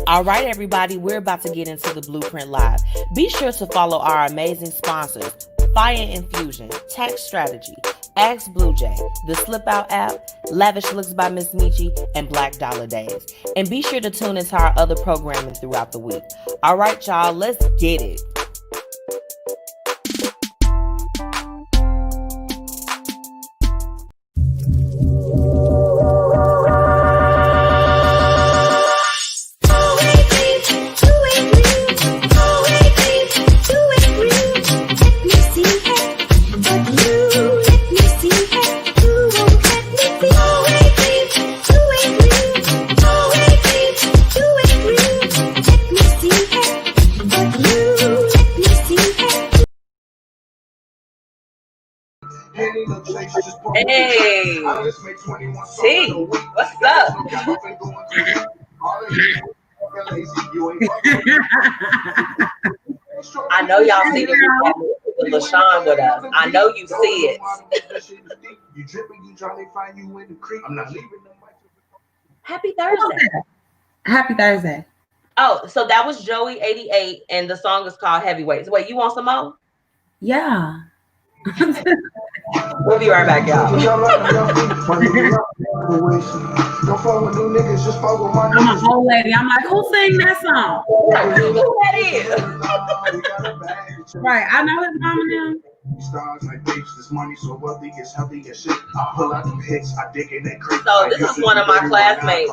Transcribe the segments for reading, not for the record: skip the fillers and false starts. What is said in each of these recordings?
All right, everybody, we're about to get into the Blueprint Live. Be sure to follow our amazing sponsors, Fiya Infusion, Tax Strategy, Ask BlueJae, the Slipout App, Lavish Looks by MzMetchi, and Black Dollar Days. And be sure to tune into our other programming throughout the week. All right, y'all, let's get it. Hey, T, what's up? I know y'all see the Lashaun with us. I know you see it. Happy Thursday. Happy Thursday. Oh, so that was Joey 88, and the song is called Heavyweights. Wait, you want some more? Yeah. We'll be right back, y'all. I'm an old lady. I'm like, who sang that song? Who that is? Right, I know his mama now. Stars like babes, this money so wealthy, it's healthy as shit. I pull out them hits, I dig in that crate. So this is one of my classmates,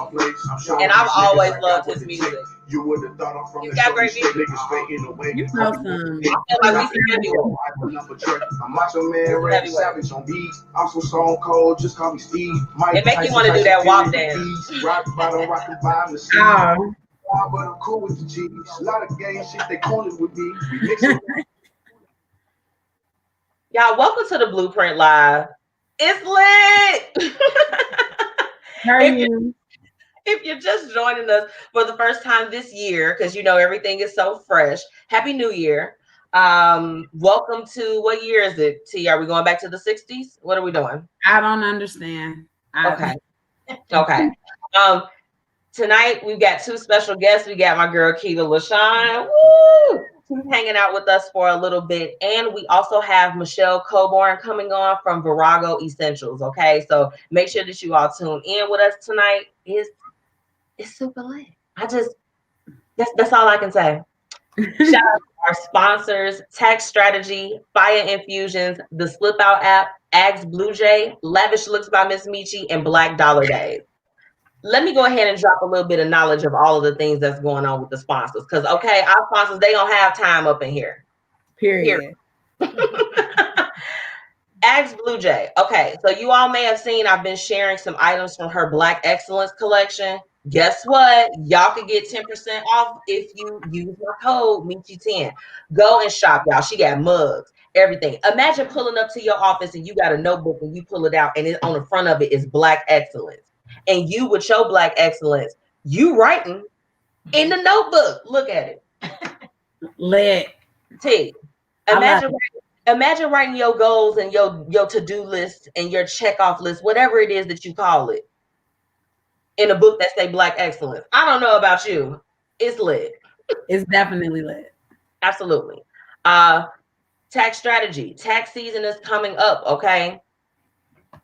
and I've always loved his music. You would have thought I'm from He's got great music. You know some. I feel like we can do I'm Macho Man, Red Savage on beat. I'm so stone cold, just call me Steve. It make you want to do that walk dance. Rock bottom, rock and vibe, the sea. But I'm cool with the G's. A lot of gay shit, they cool it with me. Y'all, welcome to the Blueprint Live. It's lit. How are you? If you're just joining us for the first time this year, because you know everything is so fresh, Happy New Year. Welcome to, what year is it, T? Are we going back to the 60s? What are we doing? I don't understand. Okay. Tonight we've got two special guests. We got my girl Kiva Lashaun. Woo! She's hanging out with us for a little bit. And we also have Michelle Coburn coming on from Virago Essentials. Okay, so make sure that you all tune in with us tonight. It's super lit. That's all I can say. Shout out to our sponsors, Tax Strategy, Fiya Infusions, the Slipout App, Ask BlueJae, Lavish Looks by MzMetchi, and Black Dollar Days. Let me go ahead and drop a little bit of knowledge of all of the things that's going on with the sponsors. Because, okay, our sponsors, they don't have time up in here. Period. Ask BlueJae. Okay, so you all may have seen I've been sharing some items from her Black Excellence collection. Guess what? Y'all can get 10% off if you use my code MzMetchi10. Go and shop, y'all. She got mugs, everything. Imagine pulling up to your office and you got a notebook and you pull it out and on the front of it is Black Excellence. And you with your Black Excellence, you writing in the notebook. Look at it. Lit. T. Imagine writing your goals and your to-do list and your check-off list, whatever it is that you call it, in a book that say Black Excellence. I don't know about you. It's lit. It's definitely lit. Absolutely. Tax strategy. Tax season is coming up, okay?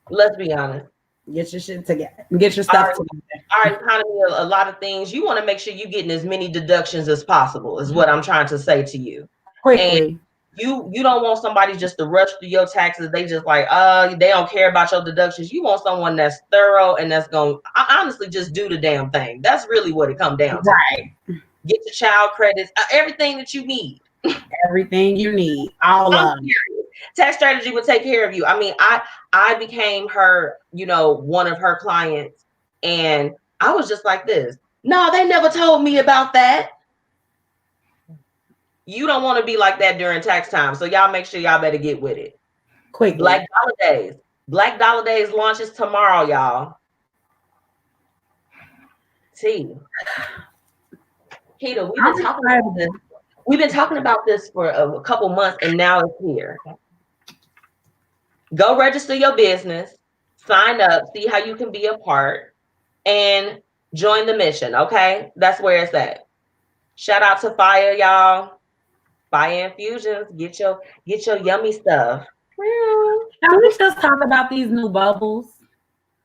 Let's be honest. Get your shit together. Get your stuff together. Our economy, a lot of things. You want to make sure you're getting as many deductions as possible, is what I'm trying to say to you. Quickly. And you don't want somebody just to rush through your taxes. They just like, they don't care about your deductions. You want someone that's thorough and that's going to honestly just do the damn thing. That's really what it comes down to. Right. Get your child credits, everything that you need. Everything you need. All of it. Tax strategy will take care of you. I mean, I became her, one of her clients, and I was just like this. No, they never told me about that. You don't want to be like that during tax time. So y'all make sure y'all better get with it. Quickly. Black Dollar Days. Black Dollar Days launches tomorrow, y'all. See. Keita, we've been talking about this for a couple months, and now it's here. Go register your business, sign up, see how you can be a part. and join the mission. Okay, that's where it's at. Shout out to Fiya, y'all. Fiya Infusions. Get your yummy stuff. Can we just talk about these new bubbles?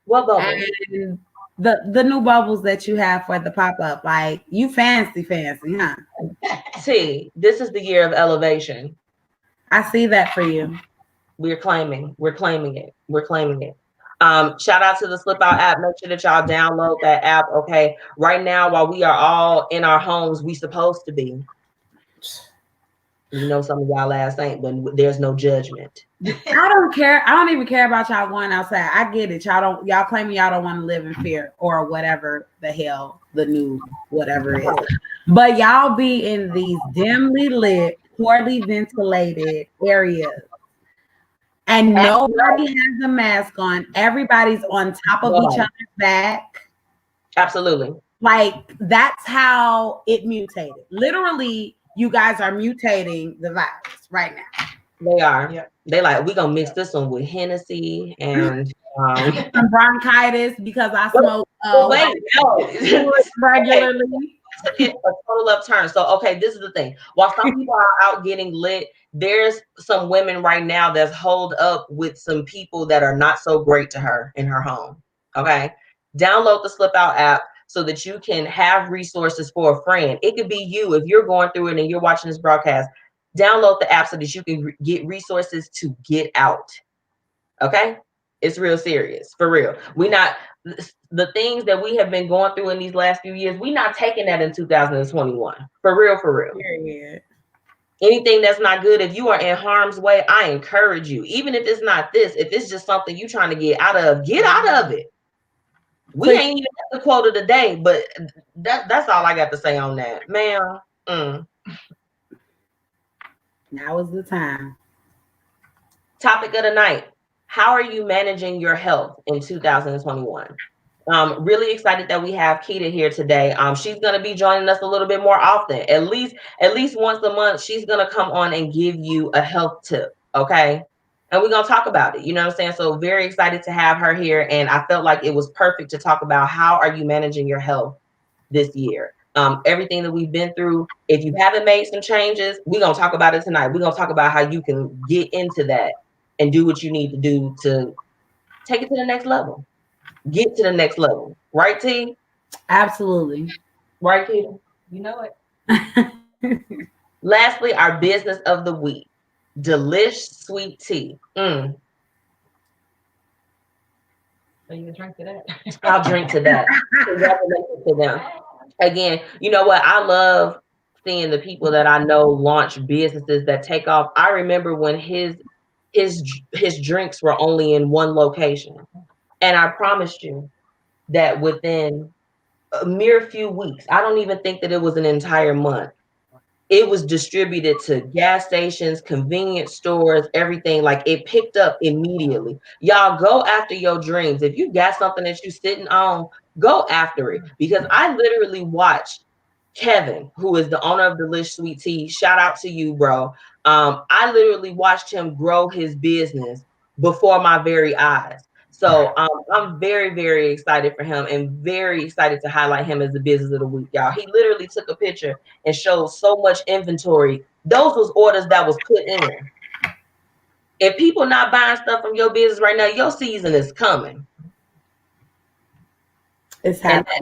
What bubbles? And the new bubbles that you have for the pop-up. Like, you fancy, huh? T, this is the year of elevation. I see that for you. We're claiming it. Shout out to the Slipout app. Make sure that y'all download that app. Okay. Right now, while we are all in our homes, we supposed to be. You know, some of y'all ass ain't, but there's no judgment. I don't care. I don't even care about y'all going outside. I get it. Y'all claiming y'all don't want to live in fear or whatever the hell the new whatever is. But y'all be in these dimly lit, poorly ventilated areas. And nobody has a mask on. Everybody's on top of each other's back. Absolutely. Like, that's how it mutated. Literally, you guys are mutating the virus right now. They are. Yeah. They like, we gonna mix this one with Hennessy and some bronchitis because I smoke regularly. A total upturn. So, okay, this is the thing. While some people are out getting lit, there's some women right now that's holed up with some people that are not so great to her in her home. Okay. Download the Slipout app so that you can have resources for a friend. It could be you if you're going through it and you're watching this broadcast. Download the app so that you can get resources to get out. Okay? It's real serious, for real. The things that we have been going through in these last few years, we're not taking that in 2021. For real. Period. Anything that's not good, if you are in harm's way, I encourage you. Even if it's not this, if it's just something you're trying to get out of it. We ain't even at the quote of the day, but that's all I got to say on that. Ma'am. Now is the time. Topic of the night. How are you managing your health in 2021? Really excited that we have Keita here today. She's going to be joining us a little bit more often. At least once a month, she's going to come on and give you a health tip. Okay. And we're going to talk about it. You know what I'm saying? So very excited to have her here. And I felt like it was perfect to talk about how are you managing your health this year. Everything that we've been through. If you haven't made some changes, we're going to talk about it tonight. We're going to talk about how you can get into that and do what you need to do to take it to the next level. Get to the next level. Right, T? Absolutely. Right, Keita? You know it. Lastly, our business of the week. Delish Sweet Tea. Are you gonna drink to that? I'll drink to that. Congratulations to them. Again, you know what? I love seeing the people that I know launch businesses that take off. I remember when his drinks were only in one location. And I promised you that within a mere few weeks, I don't even think that it was an entire month, it was distributed to gas stations, convenience stores, everything. Like, it picked up immediately. Y'all go after your dreams. If you got something that you're sitting on, go after it. Because I literally watched Kevin, who is the owner of Delish Sweet Tea. Shout out to you, bro. I literally watched him grow his business before my very eyes. So I'm very, very excited for him and very excited to highlight him as the business of the week, y'all. He literally took a picture and showed so much inventory. Those was orders that was put in. If people not buying stuff from your business right now, your season is coming. It's happening.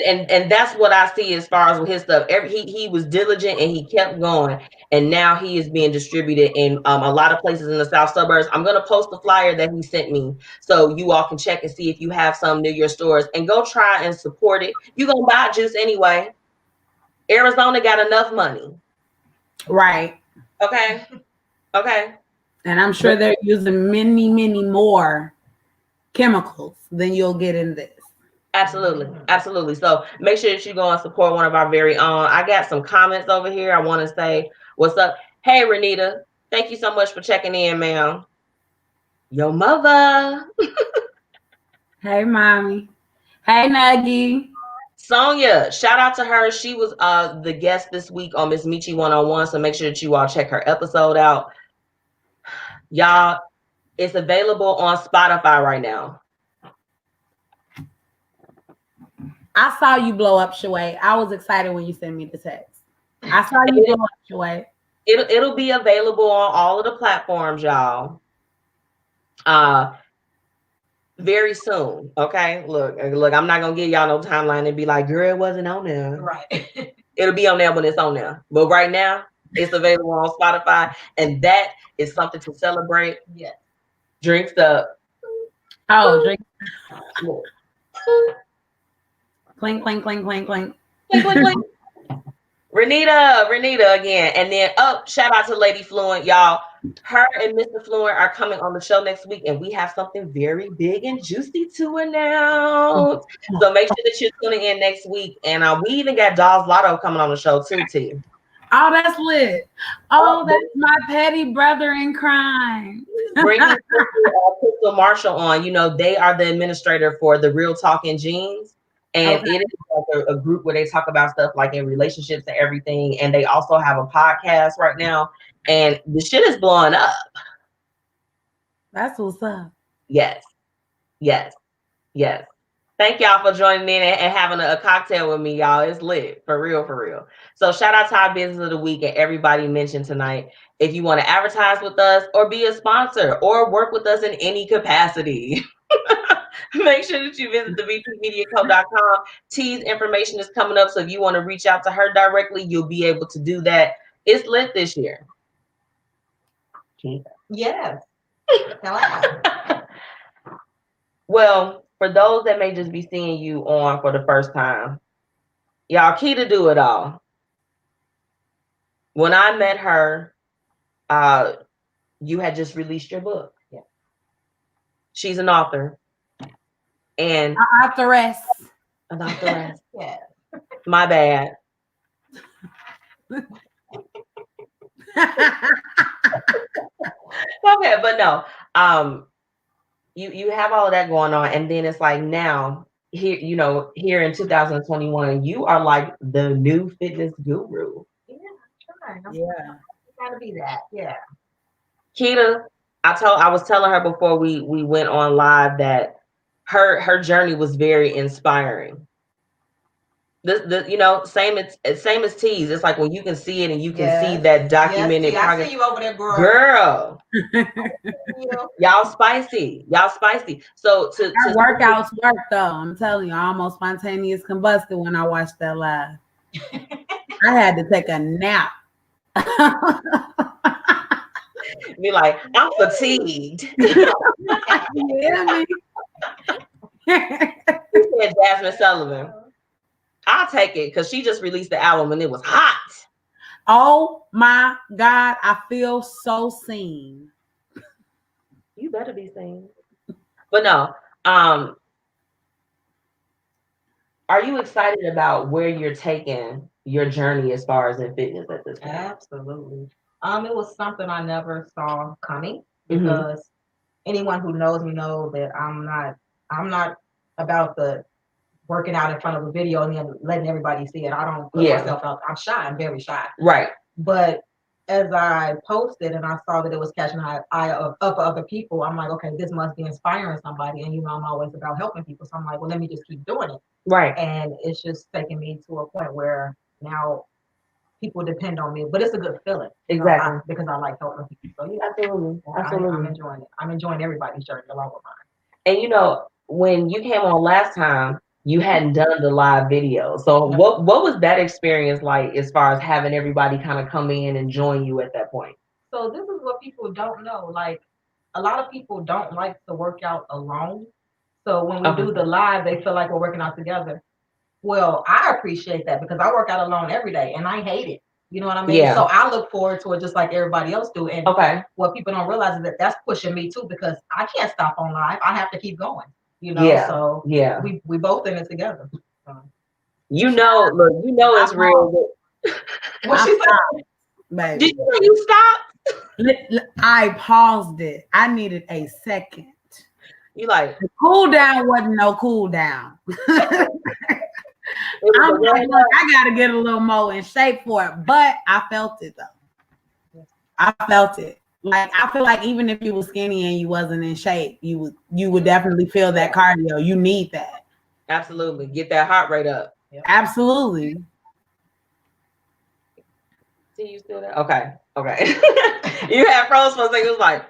And that's what I see as far as with his stuff. He was diligent and he kept going, and now he is being distributed in a lot of places in the south suburbs. I'm gonna post the flyer that he sent me so you all can check and see if you have some near your stores and go try and support it. You're gonna buy juice anyway. Arizona got enough money. Right. Okay. And I'm sure they're using many, many more chemicals than you'll get in this. Absolutely. So make sure that you go and support one of our very own. I got some comments over here. I want to say what's up. Hey, Renita, thank you so much for checking in, ma'am. Your mother. Hey, mommy. Hey, Nuggie. Sonia, shout out to her. She was the guest this week on MzMetchi 101. So make sure that you all check her episode out. Y'all, it's available on Spotify right now. I saw you blow up, Shuey. I was excited when you sent me the text. I saw you blow up, Shuey. It'll be available on all of the platforms, y'all. Very soon. Okay. Look, I'm not gonna give y'all no timeline and be like, girl, it wasn't on there. Right. It'll be on there when it's on there. But right now, it's available on Spotify, and that is something to celebrate. Yeah. Drinks up. Oh, drink. Clink, clink, clink, clink, clink. Clink, clink, clink. Renita again. And then shout out to Lady Fluent, y'all. Her and Mr. Fluent are coming on the show next week, and we have something very big and juicy to announce. So make sure that you're tuning in next week. And we even got Dolls Lotto coming on the show too, T. Oh, that's lit. Oh, that's my petty brother in crime. Bringing Crystal Marshall on. You know, they are the administrator for the Real Talking Jeans. And it is like a group where they talk about stuff like in relationships and everything. And they also have a podcast right now. And the shit is blowing up. That's what's up. Yes. Thank y'all for joining in and having a cocktail with me, y'all. It's lit. For real. So shout out to our business of the week and everybody mentioned tonight. If you want to advertise with us or be a sponsor or work with us in any capacity, make sure that you visit thevpmediaco.com. T's information is coming up. So if you want to reach out to her directly, you'll be able to do that. It's lit this year. Yes. Well, for those that may just be seeing you on for the first time, y'all, key to do it all. When I met her, you had just released your book. Yeah. She's an author. And an authoress. Yeah. My bad. Okay, but no. You have all of that going on, and then it's like now here, you know, here in 2021, you are like the new fitness guru. Yeah, I'm trying. Yeah. Gotta be that. Yeah. Keita, I was telling her before we went on live that her journey was very inspiring. You know, same as T's. It's like when you can see it and you can see that documented progress. I see you over there, girl. Y'all spicy. So to workouts work though. I'm telling you, I almost spontaneous combusted when I watched that live. I had to take a nap. Be like, I'm fatigued. Yeah, He said Jasmine Sullivan. I'll take it because she just released the album and it was hot. Oh my God, I feel so seen. You better be seen. But no, are you excited about where you're taking your journey as far as in fitness at this point? Absolutely. It was something I never saw coming because anyone who knows me knows that I'm not about the working out in front of a video and then letting everybody see it. I don't put myself out. I'm shy. I'm very shy. Right. But as I posted and I saw that it was catching the eye of other people, I'm like, okay, this must be inspiring somebody. And, you know, I'm always about helping people. So I'm like, well, let me just keep doing it. Right. And it's just taking me to a point where now people depend on me. But it's a good feeling. Exactly. Because I like helping people. So, yeah, absolutely. I'm enjoying it. I'm enjoying everybody's journey along with mine. And, you know, when you came on last time, you hadn't done the live video. So what was that experience like as far as having everybody kind of come in and join you at that point? So this is what people don't know. Like a lot of people don't like to work out alone. So when we do the live, they feel like we're working out together. Well, I appreciate that because I work out alone every day and I hate it. You know what I mean? Yeah. So I look forward to it just like everybody else do. And what people don't realize is that that's pushing me too because I can't stop on live. I have to keep going. You know, so we both in it together. You know, look, you know it's real. What she said? Baby. Did you stop? I paused it. I needed a second. You like the cool down wasn't no cool down. I'm like, I gotta get a little more in shape for it, but I felt it though. I felt it. Like I feel like even if you were skinny and you wasn't in shape, you would definitely feel that cardio. You need that. Absolutely. Get that heart rate up. Absolutely. See you still there? Okay. You had froze for a second. It was like,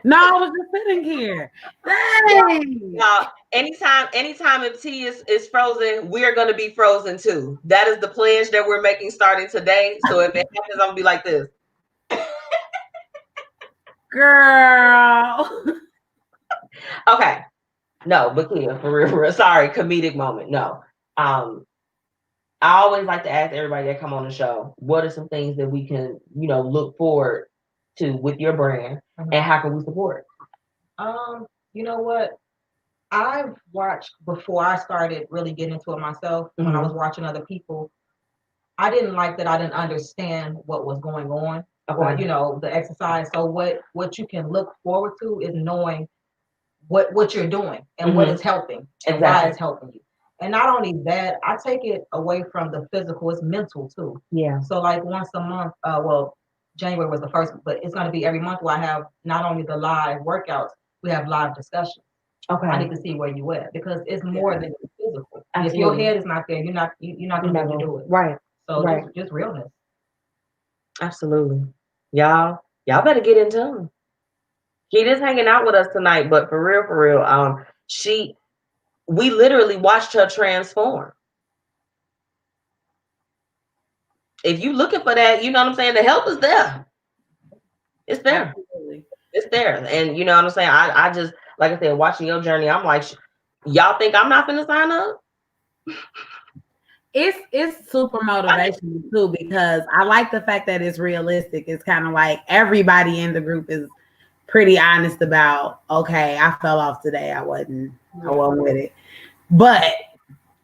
no, I was just sitting here. Dang. No, anytime if tea is frozen, we're gonna be frozen too. That is the pledge that we're making starting today. So if it happens, I'm gonna be like this. Girl. Okay. No, but Kia, for real. Sorry, comedic moment. No. I always like to ask everybody that come on the show, what are some things that we can, look forward to with your brand, and how can we support? You know what? I've watched before I started really getting into it myself. When I was watching other people, I didn't like that I didn't understand what was going on, or the exercise. So what you can look forward to is knowing what you're doing and what is helping and why it's helping you. And not only that, I take it away from the physical, it's mental too. Yeah. So like once a month, January was the first, but it's going to be every month where I have not only the live workouts, we have live discussions. Okay. I need to see where you at, because it's more than physical. Absolutely. If your head is not there, you're not going to be able to do it. Right. So just realness. Absolutely. Y'all better get in tune. He is hanging out with us tonight, but for real, we literally watched her transform. If you looking for that, you know what I'm saying, the help is there. It's there. Absolutely. It's there. And you know what I'm saying? I just, like I said, watching your journey, I'm like, y'all think I'm not gonna sign up? It's super motivational too, because I like the fact that it's realistic. It's kind of like everybody in the group is pretty honest about, okay, I fell off today. I wasn't with it. But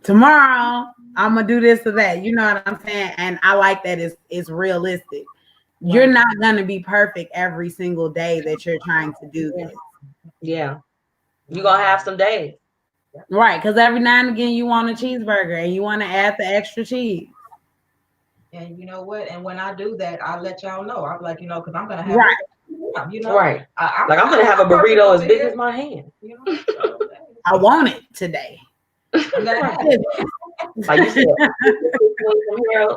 tomorrow I'm gonna do this or that. You know what I'm saying? And I like that it's realistic. You're not gonna be perfect every single day that you're trying to do this. Yeah. You're gonna have some days. Right, because every now and again you want a cheeseburger and you want to add the extra cheese. And you know what? And when I do that, I let y'all know. I'm like, because I'm gonna have right. I'm gonna have a burrito as big as my hand. I want it today. Like you said,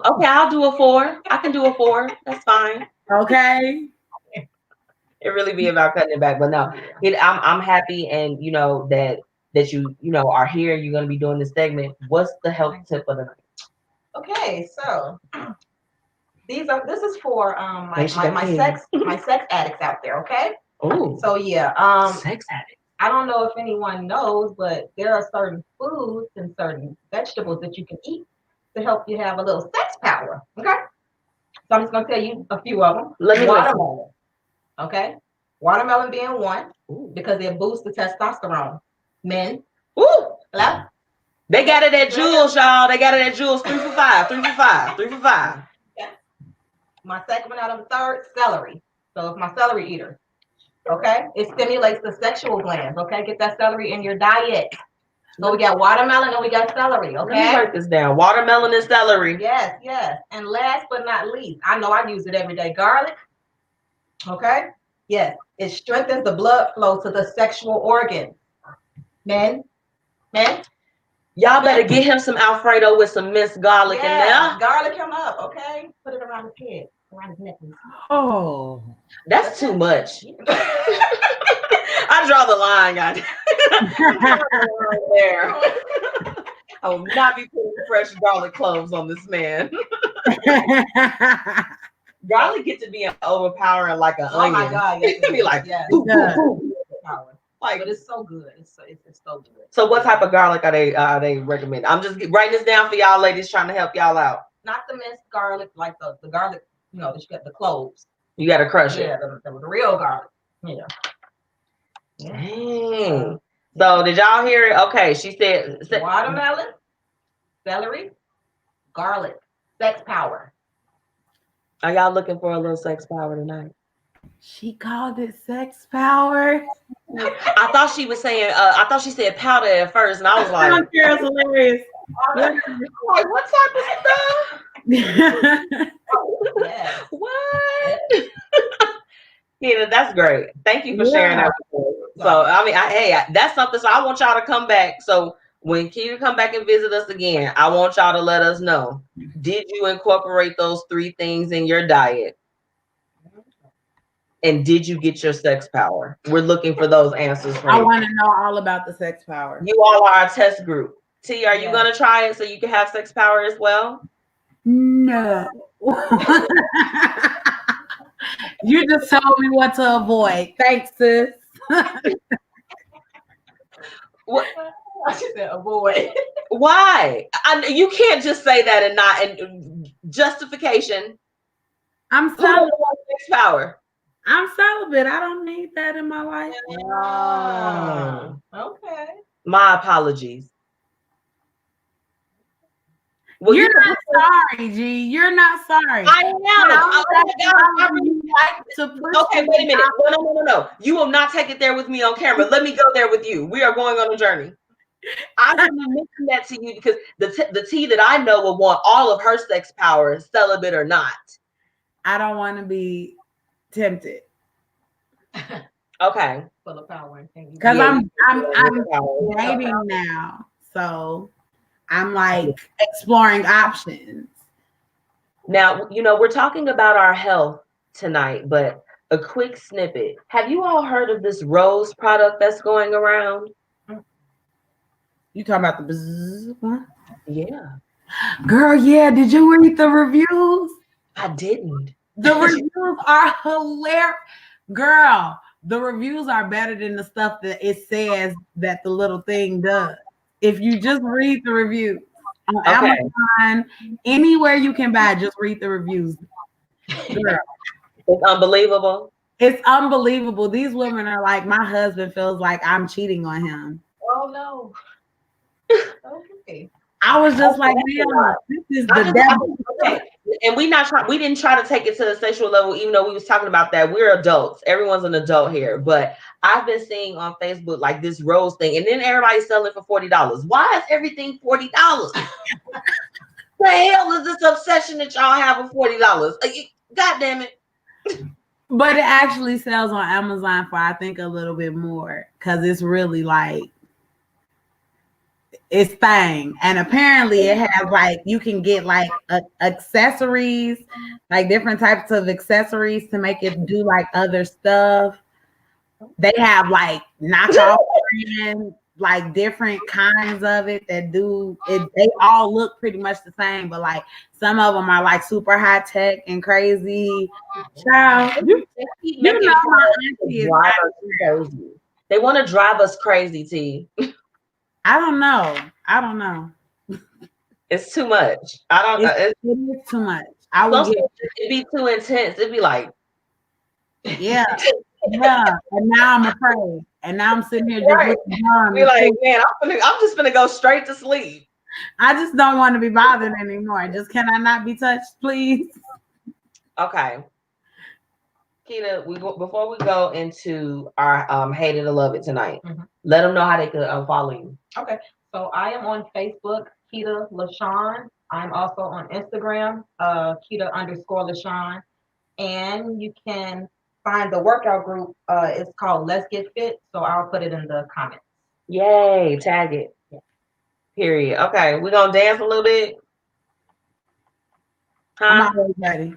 okay, I'll do a 4. I can do a 4. That's fine. Okay. It really be about cutting it back, but no, I'm happy, and that you are here. You're gonna be doing this segment. What's the health tip of the night? Okay, so this is for my sex addicts out there. Okay. Oh. So sex addicts. I don't know if anyone knows, but there are certain foods and certain vegetables that you can eat to help you have a little sex power. Okay. So I'm just gonna tell you a few of them. Watermelon. Okay. Watermelon being one. Ooh. Because it boosts the testosterone. Men. Ooh. Hello? They got it at Jules, y'all. They got it at Jules. 3 for 5. 3 for 5. 3 for 5. Yeah. My second one out of the third, celery. So if my celery eater. Okay. It stimulates the sexual glands. Okay. Get that celery in your diet. So we got watermelon and we got celery. Okay. Let me write this down. Watermelon and celery. Yes, yes. And last but not least, I know I use it every day. Garlic. Okay. Yes. It strengthens the blood flow to the sexual organs. Men. Y'all better get him some Alfredo with some minced garlic in there. Garlic him up, okay? Put it around his head, around his neck. Oh, that's too much. I draw the line, guys. There. I will not be putting fresh garlic cloves on this man. Garlic get to be overpowering like an onion. Oh my God! Yes, be like, ooh. Like, but it's so good. It's so good. So what type of garlic are they recommending? I'm just writing this down for y'all ladies, trying to help y'all out. Not the minced garlic, like the garlic, that you got the cloves. You got to crush it. Yeah, the real garlic. Yeah. Dang. So did y'all hear it? Okay, she said watermelon, celery, garlic, sex power. Are y'all looking for a little sex power tonight? She called it sex power. I thought she was saying. I thought she said powder at first, and I was like, "That's hilarious." Like, what type of stuff? Yes. What? Yeah, that's great. Thank you for sharing that with us. So, I mean, that's something. So, I want y'all to come back. So, when Keita come back and visit us again, I want y'all to let us know. Did you incorporate those 3 things in your diet? And did you get your sex power? We're looking for those answers. I want to know all about the sex power. You all are our test group. T, are you going to try it so you can have sex power as well? No. You just told me what to avoid. Thanks, sis. What? I just said avoid. Why? You can't just say that and not justification. I'm celibate. Sex power. I'm celibate. I don't need that in my life. Okay. My apologies. Well, you're not sorry, G. You're not sorry. I am. Okay, wait a minute. No. You will not take it there with me on camera. Let me go there with you. We are going on a journey. I want to mention that to you because the T that I know will want all of her sex power, celibate or not. I don't want to be tempted. Okay. Full of power. Because I'm dating now, so I'm like exploring options. Now, we're talking about our health tonight, but a quick snippet. Have you all heard of this rose product that's going around? You talking about the bzzz one? Yeah. Girl, yeah. Did you read the reviews? I didn't. The reviews are hilarious. Girl, the reviews are better than the stuff that it says that the little thing does. If you just read the reviews on Amazon, anywhere you can buy, just read the reviews. Girl. It's unbelievable. It's unbelievable. These women are like, my husband feels like I'm cheating on him. Oh, no. Okay. I was just like, man, this is the devil. Okay. And we didn't try to take it to the sexual level, even though we was talking about that. We're adults. Everyone's an adult here. But I've been seeing on Facebook like this rose thing, and then everybody's selling for $40. Why is everything $40? The hell is this obsession that y'all have with $40? God damn it. But it actually sells on Amazon for I think a little bit more because it's really like it's thing. And apparently it has like you can get like accessories, like different types of accessories to make it do like other stuff. They have like knockoff brands, like different kinds of it that do it. They all look pretty much the same, but like some of them are like super high tech and crazy. Child, you know my auntie is crazy. They want to drive us crazy, T. I don't know. It's too much. I don't know. It is too much. I would get it'd be too intense. It'd be like, yeah. And now I'm afraid. And now I'm sitting here just be like, man, I'm just gonna go straight to sleep. I just don't want to be bothered anymore. Just can I not be touched, please? Okay. Keita, before we go into our hate it or love it tonight, let them know how they could follow you. Okay. So I am on Facebook, Keita Lashaun. I'm also on Instagram, Keita_Lashaun. And you can find the workout group. It's called Let's Get Fit. So I'll put it in the comments. Yay, tag it. Yeah. Period. Okay, we're gonna dance a little bit. I'm always ready.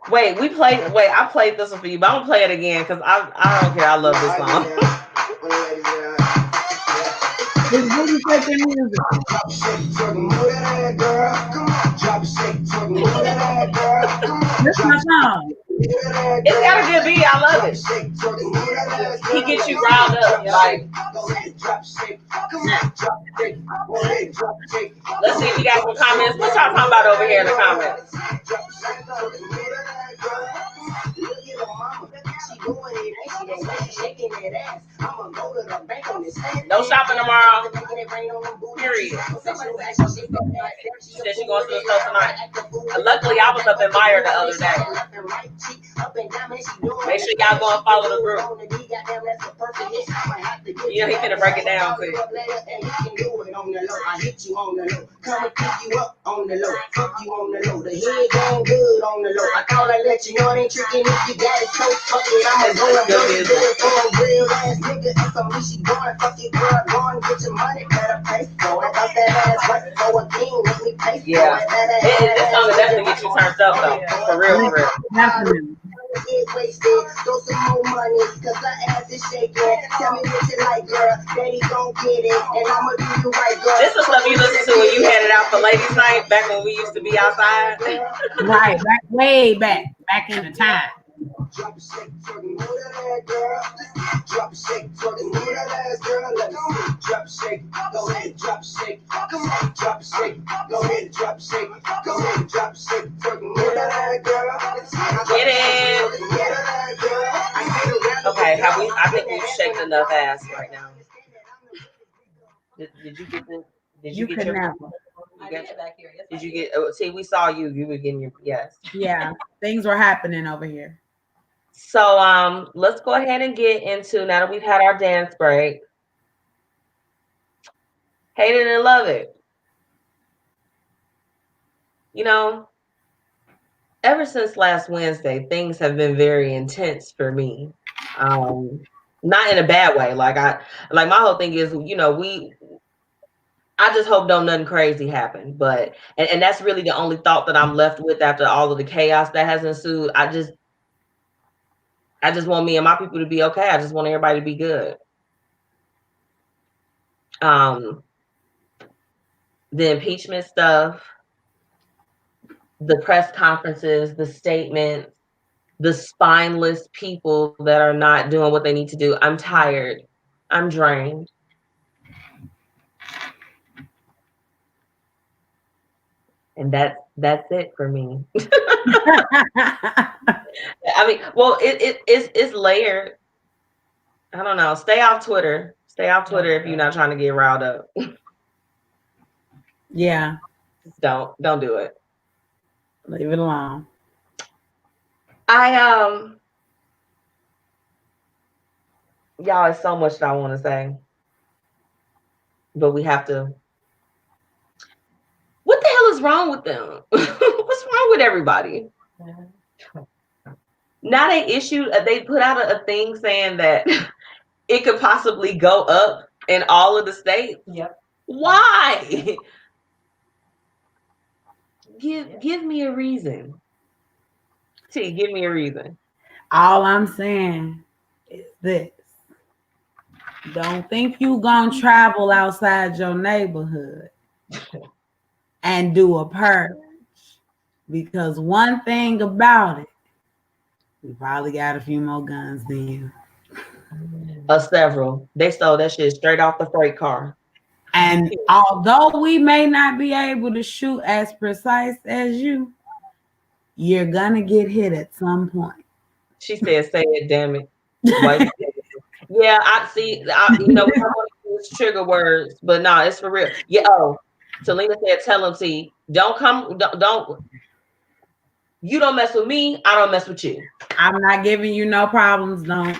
Wait, I played this one for you, but I'm gonna play it again because I don't care. I love this song. It's really taking music. This is my song. It's got a good beat. I love it. He gets you riled up. Like, let's see if you got some comments. What y'all talking about over here in the comments? No shopping tomorrow. Period. She said she going to the store tonight. Luckily, I was up in Meyer the other day. Make sure y'all go and follow the group. Yeah, he finna break it down too. on the low. I hit you on the low. Come and pick you up on the low. Fuck you on the low. The head game good on the low. I thought I let you know it ain't tricking if you got it so fuck it. I'ma go and blow the bill for a real ass nigga. If I'm she going, fuck it, girl. Go and get your money, better pay for it. Got that ass right for a king, let me pay for it. This song will definitely get you turned up though. For real, for real. Definitely. Get wasted, throw some more money, cause her ass is shaking. Tell me what you like, girl. Daddy gon' get it, and I'ma do you right, girl. This is stuff you listened to when you had it out for ladies' night, back when we used to be outside. Right, way back in the time. Drop a shake, twerking, move that ass, girl. Drop a shake, twerking, move that ass, girl. Let me see. Drop a shake, go ahead, drop a shake. Come on, drop a shake, go ahead, drop a shake. Go ahead, drop a shake, twerking, move that ass, girl. Get it. Okay, I think we've shaked enough ass right now. Did you get the? Did you get your? Never. Did you get? See, we saw you. You were getting your yes. Yeah, things were happening over here. So let's go ahead and get into, now that we've had our dance break. Hate it and love it. You know, ever since last Wednesday, things have been very intense for me. Not in a bad way. Like my whole thing is, you know, I just hope nothing crazy happen. But and that's really the only thought that I'm left with after all of the chaos that has ensued. I just want me and my people to be okay. I just want everybody to be good. The impeachment stuff, the press conferences, the statements, the spineless people that are not doing what they need to do. I'm tired. I'm drained. And that's it for me. I mean, well, it's layered. I don't know. Stay off Twitter. Stay off Twitter if you're not trying to get riled up. Yeah. Don't do it. Leave it alone. Y'all, it's so much that I want to say, but we have to. What the hell is wrong with them? What's wrong with everybody? Now they put out a thing saying that it could possibly go up in all of the states. Yep. Why? Give me a reason. T, give me a reason. All I'm saying is this. Don't think you gonna travel outside your neighborhood and do a purge. Because one thing about it, we probably got a few more guns than you. Several. They stole that shit straight off the freight car. And although we may not be able to shoot as precise as you, you're gonna get hit at some point. She said, "Say it, damn it." Yeah, I see. You know, we don't want to use trigger words, but no, it's for real. Yeah. Oh, Selena said, "Tell him, T, don't come. Don't. You don't mess with me. I don't mess with you. I'm not giving you no problems. Don't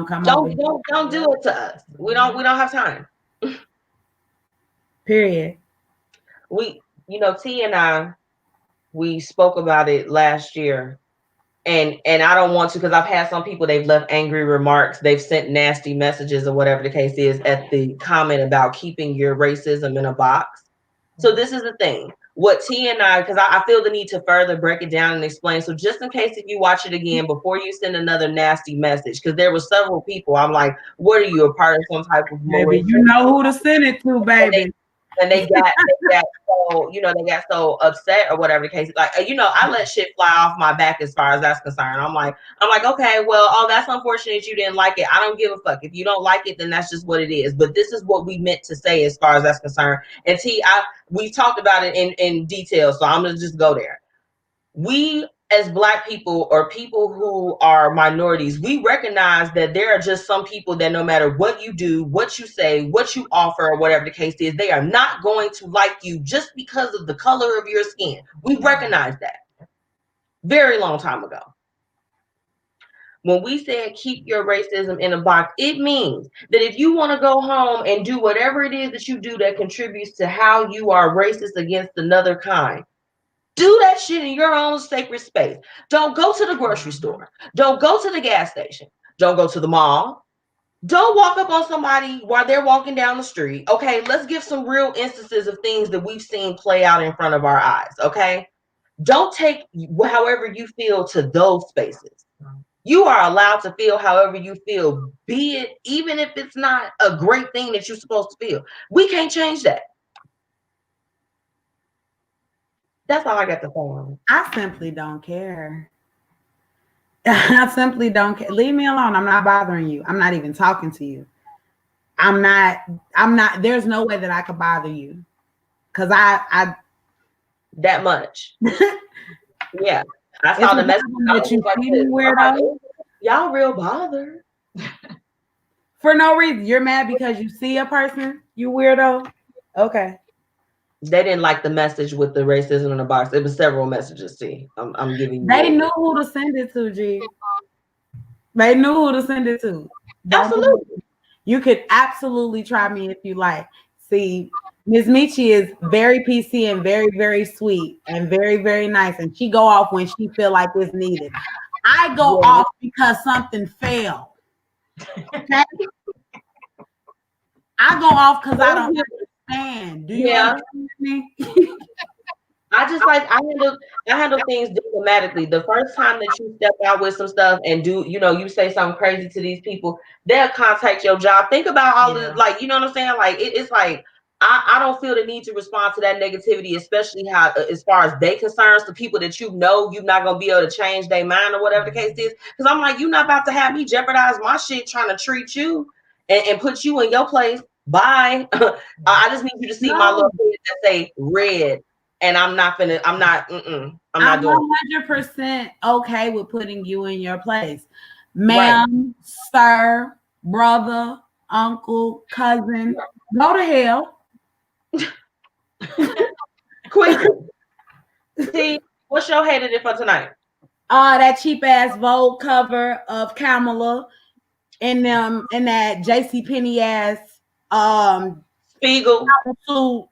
come over. Don't do it to us. We don't have time." Period. T and I, we spoke about it last year, and I don't want to, because I've had some people, they've left angry remarks, they've sent nasty messages or whatever the case is at the comment about keeping your racism in a box. So this is the thing. What T and I, because I feel the need to further break it down and explain. So just in case if you watch it again, before you send another nasty message, because there were several people, I'm like, what are you, a part of some type of Baby, you know who to send it to, baby. And they got so upset or whatever the case. Like, I let shit fly off my back as far as that's concerned. I'm like, okay, well, that's unfortunate you didn't like it. I don't give a fuck. If you don't like it, then that's just what it is. But this is what we meant to say as far as that's concerned. And we talked about it in detail, so I'm gonna just go there. We, as Black people or people who are minorities, we recognize that there are just some people that no matter what you do, what you say, what you offer, or whatever the case is, they are not going to like you just because of the color of your skin. We recognize that very long time ago. when we said keep your racism in a box, it means that if you want to go home and do whatever it is that you do that contributes to how you are racist against another kind, do that shit in your own sacred space. Don't go to the grocery store. Don't go to the gas station. Don't go to the mall. Don't walk up on somebody while they're walking down the street. Okay, let's give some real instances of things that we've seen play out in front of our eyes. Okay, don't take however you feel to those spaces. You are allowed to feel however you feel, be it even if it's not a great thing that you're supposed to feel. We can't change that. That's all I got to say on it. I simply don't care. I simply don't care. Leave me alone. I'm not bothering you. I'm not even talking to you. I'm not, there's no way that I could bother you. Cause I that much. Yeah. I saw the message that you see me weirdo. Y'all real bothered. For no reason. You're mad because you see a person, you weirdo. Okay. They didn't like the message with the racism in the box. It was several messages, see. I'm giving you. They knew who to send it to, G. They knew who to send it to. Absolutely. You could absolutely try me if you like. See, MzMetchi is very PC and very, very sweet and very, very nice. And she go off when she feel like it's needed. I go off because something failed. Okay? I go off because I don't understand. Do you understand me? I handle things diplomatically. The first time that you step out with some stuff and you say something crazy to these people, they'll contact your job. Think about all the, like, you know what I'm saying? Like, it's like, I don't feel the need to respond to that negativity, especially how, as far as they concerns, the people that you're not going to be able to change their mind or whatever the case is. Because I'm like, you're not about to have me jeopardize my shit trying to treat you and put you in your place. Bye. I just need you to see my little head that say red. And I'm not doing 100% okay with putting you in your place. Ma'am, sir, brother, uncle, cousin, go to hell. Quick. See, what's your hated it for tonight? That cheap ass Vogue cover of Kamala and that JCPenney ass Spiegel suit.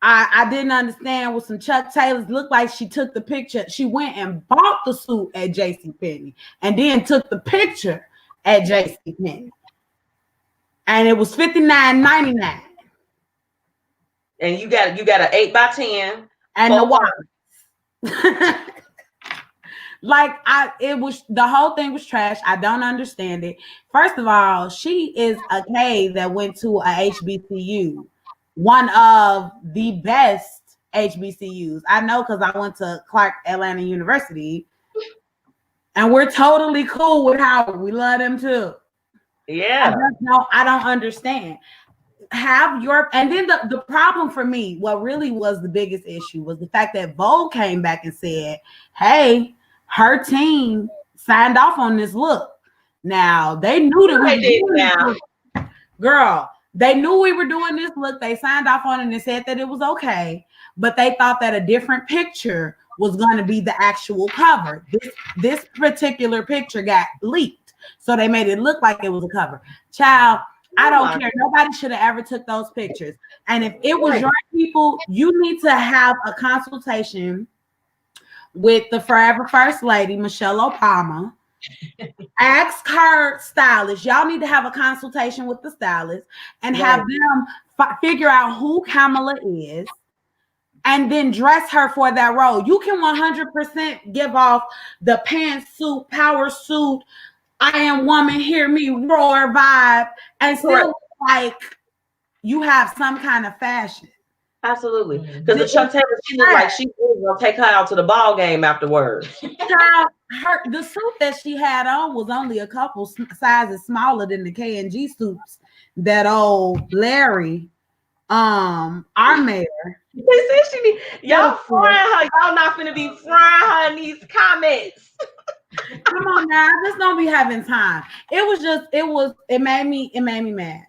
I didn't understand with some Chuck Taylors. Looked like she took the picture. She went and bought the suit at JCPenney and then took the picture at JCPenney. And it was $59.99. And you got an 8x10 and the watch. Like the whole thing was trash. I don't understand it. First of all, she is a K that went to a HBCU. One of the best HBCUs. I know because I went to Clark Atlanta University and we're totally cool with Howard. We love them too. Yeah. I don't understand. And then the problem for me, what really was the biggest issue was the fact that Vogue came back and said, hey, her team signed off on this look. Now they knew that we did now. Girl. They knew we were doing this look. They signed off on it and said that it was okay, but they thought that a different picture was going to be the actual cover. This particular picture got leaked, so they made it look like it was a cover. Child, I don't care. Nobody should have ever took those pictures. And if it was your people, you need to have a consultation with the forever First Lady, Michelle Obama. Ask her stylist. Y'all need to have a consultation with the stylist and have them figure out who Kamala is and then dress her for that role. You can 100% give off the pantsuit, power suit, I am woman, hear me roar vibe and still like you have some kind of fashion. Absolutely. Because the Chuck Taylor, she looked like she was going to take her out to the ball game afterwards. The suit that she had on was only a couple sizes smaller than the K&G suits that old Larry, our mayor. They said she need y'all frying her. Y'all not finna be frying her in these comments. Come on now, I just don't be having time. It made me mad.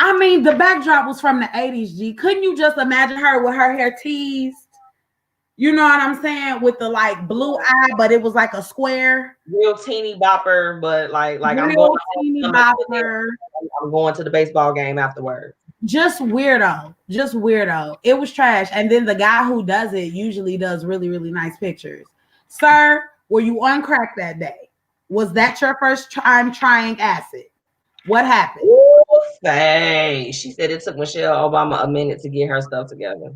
I mean, the backdrop was from the 80s, G. Couldn't you just imagine her with her hair teased? You know what I'm saying? With the like blue eye, but it was like a square. Real teeny bopper, but like I'm Real going. teeny bopper. I'm going to the baseball game afterwards. Just weirdo. Just weirdo. It was trash. And then the guy who does it usually does really, really nice pictures. Sir, were you on crack that day? Was that your first time trying acid? What happened? Ooh, Faye. She said it took Michelle Obama a minute to get her stuff together.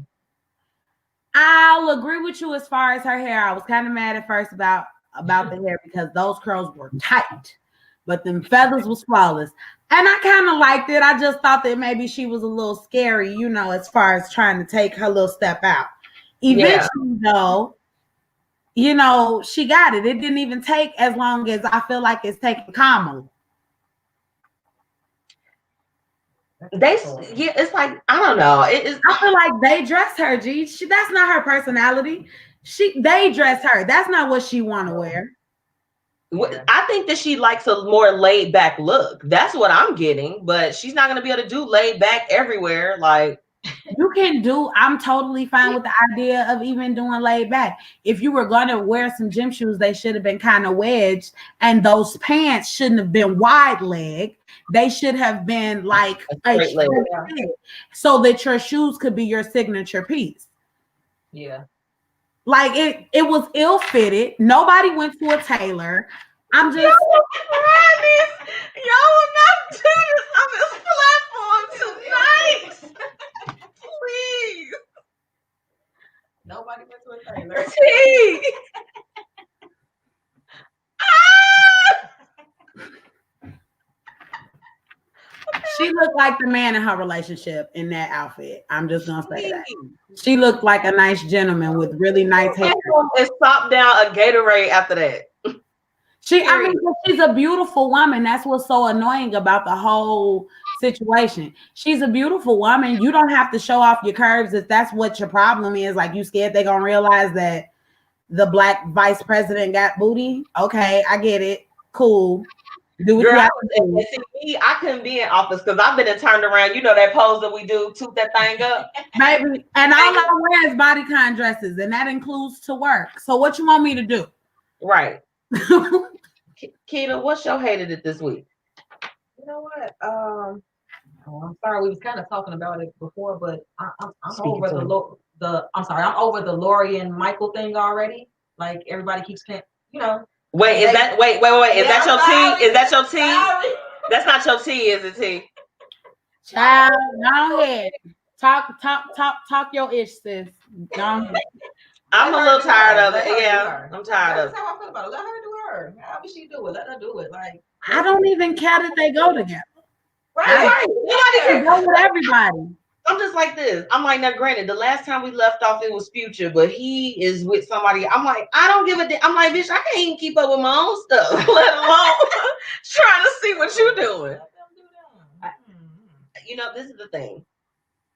I'll agree with you as far as her hair. I was kind of mad at first about the hair because those curls were tight, but them feathers was flawless. And I kind of liked it. I just thought that maybe she was a little scary, you know, as far as trying to take her little step out. Eventually, though, you know, she got it. It didn't even take as long as I feel like it's taking Kamala. It's like, I don't know. I feel like they dressed her, G. That's not her personality. They dressed her. That's not what she want to wear. I think that she likes a more laid back look. That's what I'm getting, but she's not going to be able to do laid back everywhere. Like, I'm totally fine with the idea of even doing laid back. If you were going to wear some gym shoes, they should have been kind of wedged, and those pants shouldn't have been wide leg. They should have been like a straight leg, so that your shoes could be your signature piece. Yeah. Like it was ill fitted. Nobody went to a tailor. I'm just y'all will not do this on this platform tonight. Please. Nobody went to a tailor. She looked like the man in her relationship in that outfit. I'm just gonna say that. She looked like a nice gentleman with really nice hair. And stop down a Gatorade after that. She's a beautiful woman. That's what's so annoying about the whole situation. She's a beautiful woman. You don't have to show off your curves if that's what your problem is. Like, you scared they're gonna realize that the black vice president got booty. Okay, I get it. Cool. Do what you have to do. See, I couldn't be in office because I've been turned around. You know that pose that we do, toot that thing up, baby. And all I wear is bodycon dresses, and that includes to work. So what you want me to do? Right. Keita, what's your hated it this week? You know what? I'm sorry, we was kind of talking about it before, but I'm over I'm over the Lori and Michael thing already. Like, everybody keeps saying, you know. Wait, is that your tea? Is that your tea? That's not your tea, is it, T? Child, go ahead. Talk your ish, sis. I'm a little tired of it. Yeah, I'm tired of it. That's how I feel about it. Let her do her. How would she do it? Let her do it. Like, I don't even care that they go together. Right. Nobody can go with everybody. I'm just like this. I'm like, now granted, the last time we left off, it was Future, but he is with somebody. I'm like, I don't give a damn. I'm like, bitch, I can't even keep up with my own stuff, let alone trying to see what you're doing. You know, this is the thing.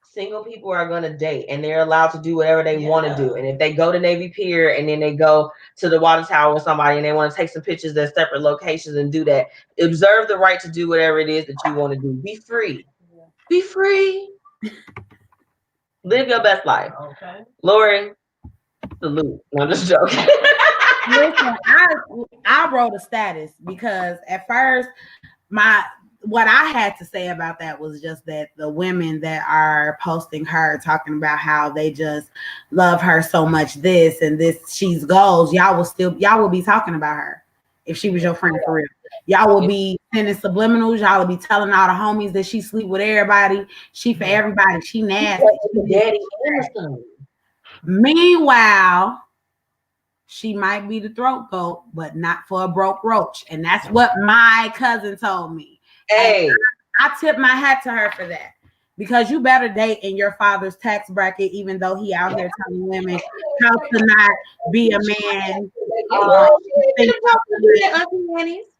Single people are going to date, and they're allowed to do whatever they want to do. And if they go to Navy Pier and then they go to the water tower with somebody and they want to take some pictures at separate locations and do that, observe the right to do whatever it is that you want to do. Be free. Be free. Live your best life. Okay. Lori, salute. No, I'm just joking. Listen, I wrote a status because at first what I had to say about that was just that the women that are posting her talking about how they just love her so much, this and this, she's goals, y'all will be talking about her if she was your friend for real. Y'all will be sending subliminals. Y'all will be telling all the homies that she sleep with everybody. She for everybody. She nasty. Daddy. Meanwhile, she might be the throat goat, but not for a broke roach. And that's what my cousin told me. Hey, I tip my hat to her for that. Because you better date in your father's tax bracket, even though he out here telling women how to not be a man.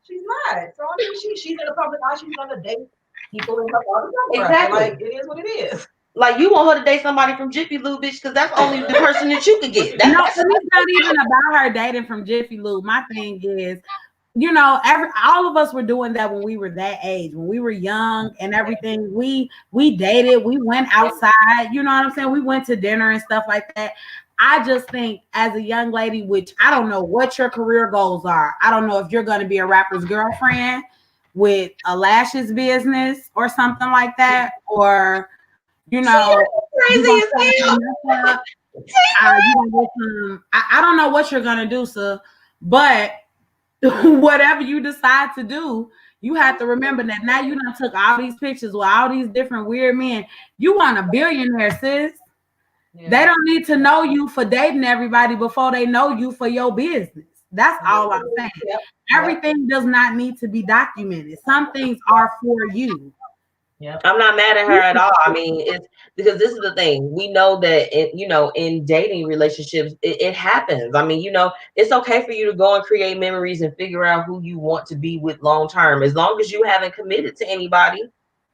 She's not. So I mean, she's in the public eye. She's gonna date people in the public eye. Exactly. Like, it is what it is. Like, you want her to date somebody from Jiffy Lube, bitch, because that's only the person that you could get. No, it's not even about her dating from Jiffy Lube. My thing is, you know, all of us were doing that when we were that age, when we were young and everything. We dated, we went outside, you know what I'm saying? We went to dinner and stuff like that. I just think as a young lady, which I don't know what your career goals are. I don't know if you're going to be a rapper's girlfriend with a lashes business or something like that, or you know, crazy as hell. I don't know what you're gonna do, sir, but whatever you decide to do, you have to remember that now you done took all these pictures with all these different weird men. You want a billionaire, sis. Yeah. They don't need to know you for dating everybody before they know you for your business. That's all I'm saying. Yep. Everything does not need to be documented. Some things are for you. Yep. I'm not mad at her at all. I mean, it's because this is the thing. We know that, in dating relationships, it happens. I mean, it's okay for you to go and create memories and figure out who you want to be with long term. As long as you haven't committed to anybody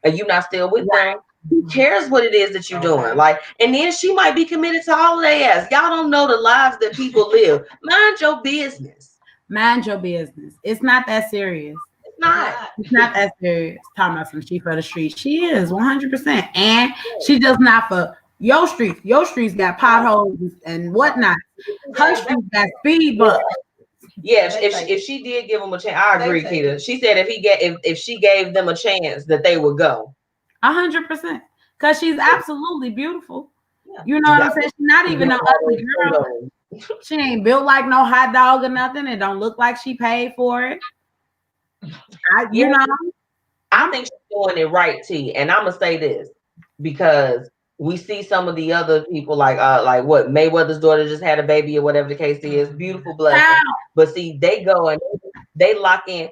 and you're not still with them, who cares what it is that you're doing? Like, and then she might be committed to all of their ass. Y'all don't know the lives that people live. Mind your business. Mind your business. It's not that serious. It's not that serious. Talking about some she for the street. She is 100%. And she does not for your streets. Your streets got potholes and whatnot. Her streets got speed bumps. Yeah, if she did give them a chance, I agree, Keita. She said if she gave them a chance that they would go. 100%. Because she's absolutely beautiful. Yeah. You know what I'm saying? She's not even an ugly girl. She ain't built like no hot dog or nothing. It don't look like she paid for it. I think she's doing it right, T. And I'm gonna say this because we see some of the other people like what Mayweather's daughter just had a baby or whatever the case is. Beautiful blessing. But see, they go and lock in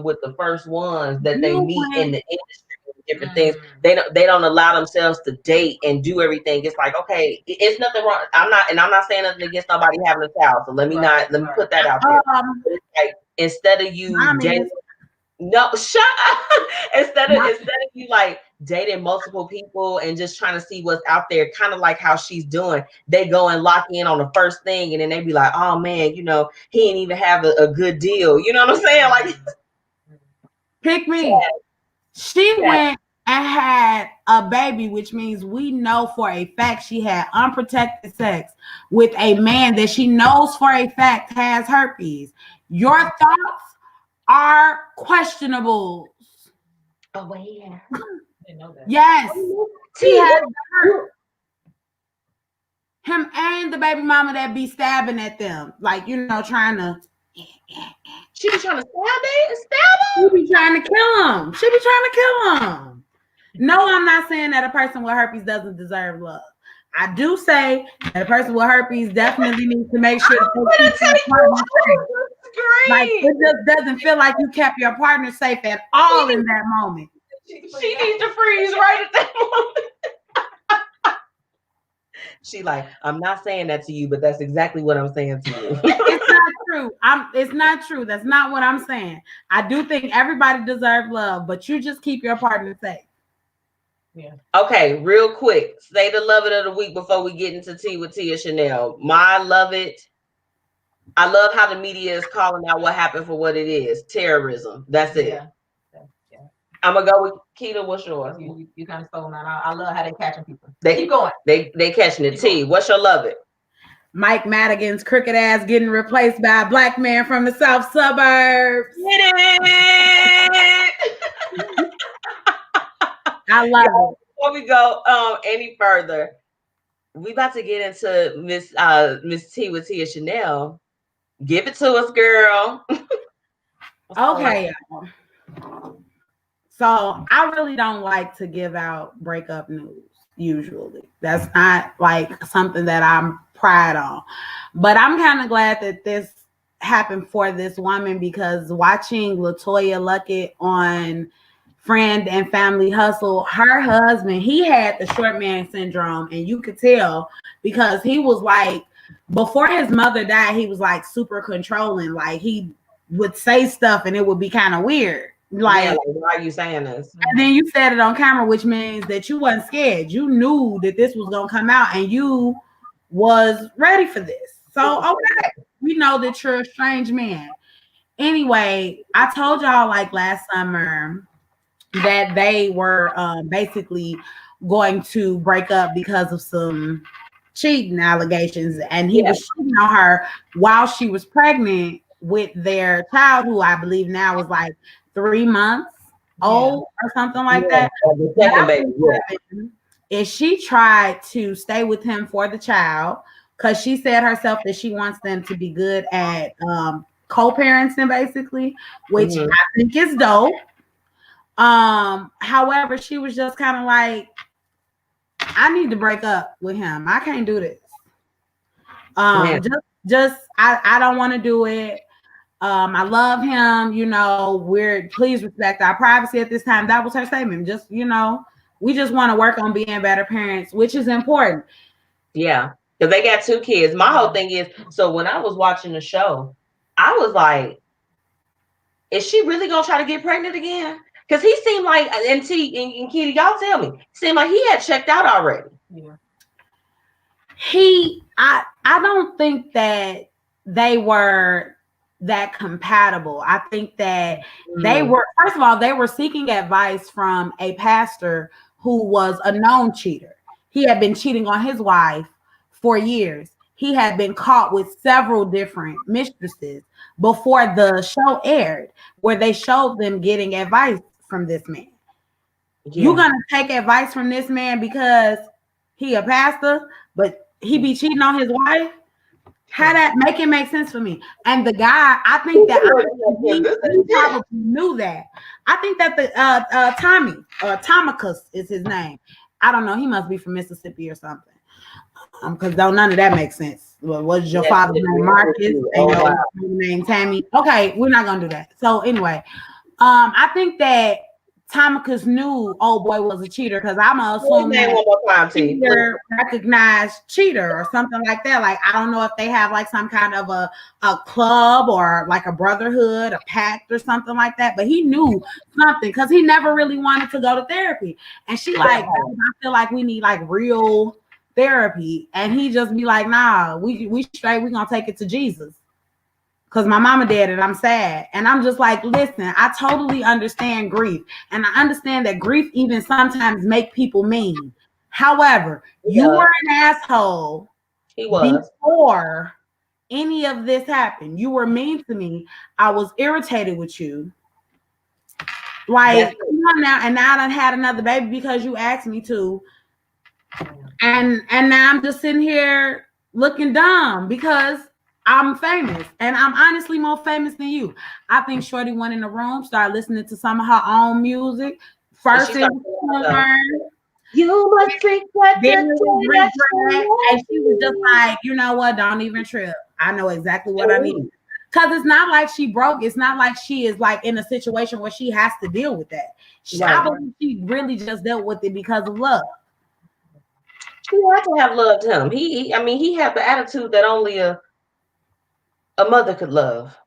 with the first ones that they meet in the industry. Different things. They don't allow themselves to date and do everything. It's like, okay, it's nothing wrong. I'm not saying nothing against nobody having a child. So let me put that out there. Like, instead of you dating, shut up. instead of you like dating multiple people and just trying to see what's out there, kind of like how she's doing, they go and lock in on the first thing and then they be like, oh man, he didn't even have a good deal. You know what I'm saying? Like, pick me. She went and had a baby, which means we know for a fact she had unprotected sex with a man that she knows for a fact has herpes. Your thoughts are questionable. Oh, yeah. I didn't know that. Yes. He has him and the baby mama that be stabbing at them. Like, trying to. She be trying to stab him? She be trying to kill him. No, I'm not saying that a person with herpes doesn't deserve love. I do say that a person with herpes definitely needs to make sure that they keep their partner safe. Like, it just doesn't feel like you kept your partner safe at all in that moment. She needs to freeze right at that moment. She like, I'm not saying that to you, but that's exactly what I'm saying to you. It's not true. It's not true. That's not what I'm saying. I do think everybody deserves love, but you just keep your partner safe. Yeah. Okay, real quick. Say the love it of the week before we get into Tea with Tia Chanel. My love it. I love how the media is calling out what happened for what it is. Terrorism. That's it. Yeah. I'm gonna go with Keita. What's yours? You kind of stole that. I love how they catching people. Keep going. They catching it. T. What's your love it? Mike Madigan's crooked ass getting replaced by a black man from the south suburbs. Get it. I love it. Before we go any further, we about to get into Miss T with Tia Chanel. Give it to us, girl. Okay. So I really don't like to give out breakup news usually. That's not like something that I'm proud on. But I'm kind of glad that this happened for this woman because watching LaToya Luckett on Friend and Family Hustle, her husband, he had the short man syndrome, and you could tell because he was like, before his mother died, he was like super controlling. Like he would say stuff and it would be kind of weird. Like, why are you saying this? And then you said it on camera, which means that you wasn't scared. You knew that this was gonna come out, and you was ready for this. So okay, we know that you're a strange man. Anyway, I told y'all like last summer that they were basically going to break up because of some cheating allegations, and he was cheating on her while she was pregnant with their child, who I believe now is like 3 months old or something like that. The second baby, is she tried to stay with him for the child because she said herself that she wants them to be good at co-parenting, basically, which I think is dope. However, she was just kind of like, I need to break up with him. I can't do this. I don't want to do it. I love him, please respect our privacy at this time. That was her statement. Just, we just want to work on being better parents, which is important. Yeah. Because they got 2 kids. My whole thing is, so when I was watching the show, I was like, is she really gonna try to get pregnant again? Because he seemed like, and Kitty, y'all tell me, seemed like he had checked out already. Yeah. I don't think that they were that compatible. I think that they were, first of all, they were seeking advice from a pastor who was a known cheater. He had been cheating on his wife for years. He had been caught with several different mistresses before the show aired, where they showed them getting advice from this man. Yeah. You're gonna take advice from this man because he a pastor, but he be cheating on his wife? How that make sense for me? And the guy, I think that he probably knew that. I think that the Tomicus is his name. I don't know. He must be from Mississippi or something. Because none of that makes sense. Well, what's your father's name? Marcus, and your name Tammy. Okay, we're not gonna do that. So anyway, I think that Tomicus knew old boy was a cheater, because I'm gonna assume that cheater recognized cheater or something like that. Like, I don't know if they have like some kind of a club or like a brotherhood, a pact or something like that. But he knew something, because he never really wanted to go to therapy. And she like, I feel like we need like real therapy. And he just be like, nah, we straight, we gonna take it to Jesus. Because my mama did it, I'm sad. And I'm just like, listen, I totally understand grief. And I understand that grief even sometimes make people mean. However, you were an asshole before any of this happened. You were mean to me. I was irritated with you. Like, come on now. And now I done had another baby because you asked me to. And now I'm just sitting here looking dumb because I'm famous, and I'm honestly more famous than you. I think Shorty went in the room, started listening to some of her own music. First, it was Coburn. You must drink what and she was just like, you know what? Don't even trip. I know exactly what I need. Because it's not like she broke. It's not like she is like in a situation where she has to deal with that. I believe she really just dealt with it because of love. She had to have loved him. He had the attitude that only a mother could love.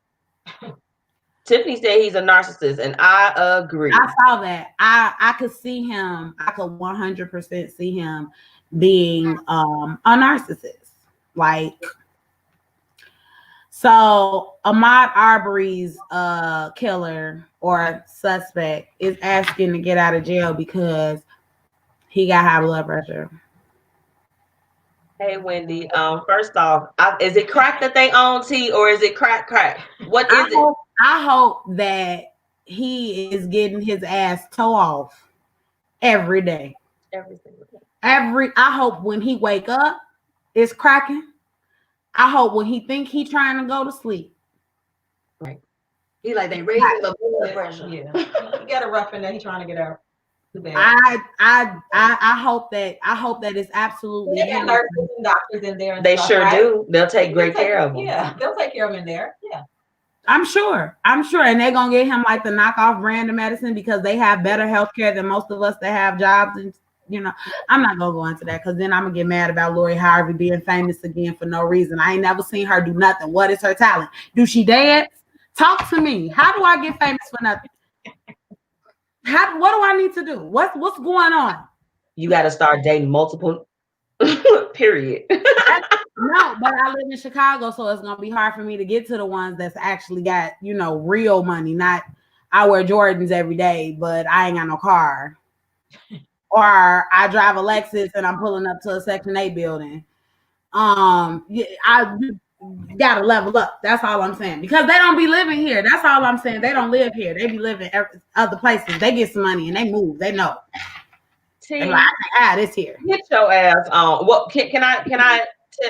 Tiffany said he's a narcissist, and I agree. I saw that. I could see him. I could 100% see him being a narcissist. Like, so Ahmaud Arbery's killer or suspect is asking to get out of jail because he got high blood pressure. Hey, Wendy. First off, is it crack that they own, T, or is it crack? What is it? I hope that he is getting his ass toe off every day. Every single day. I hope when he wake up, it's cracking. I hope when he think he trying to go to sleep. Right. He like they raising the blood pressure. Yeah. He got a rough in there. He trying to get out. I hope that it's absolutely. They got nurses and doctors in there. They sure do. They'll take great care of him. Yeah, they'll take care of him in there. Yeah. I'm sure, and they're gonna get him like the knockoff brand of medicine because they have better health care than most of us that have jobs. And I'm not gonna go into that because then I'm gonna get mad about Lori Harvey being famous again for no reason. I ain't never seen her do nothing. What is her talent? Do she dance? Talk to me. How do I get famous for nothing? What do I need to do? What's going on? You got to start dating multiple. Period. No, but I live in Chicago, so it's gonna be hard for me to get to the ones that's actually got, real money. Not I wear Jordans every day, but I ain't got no car. Or I drive a Lexus and I'm pulling up to a Section 8 building. Yeah, I gotta level up. That's all I'm saying. Because they don't be living here. That's all I'm saying. They don't live here. They be living other places. They get some money and they move. They know. T, Like, this here. Get your ass on. What can I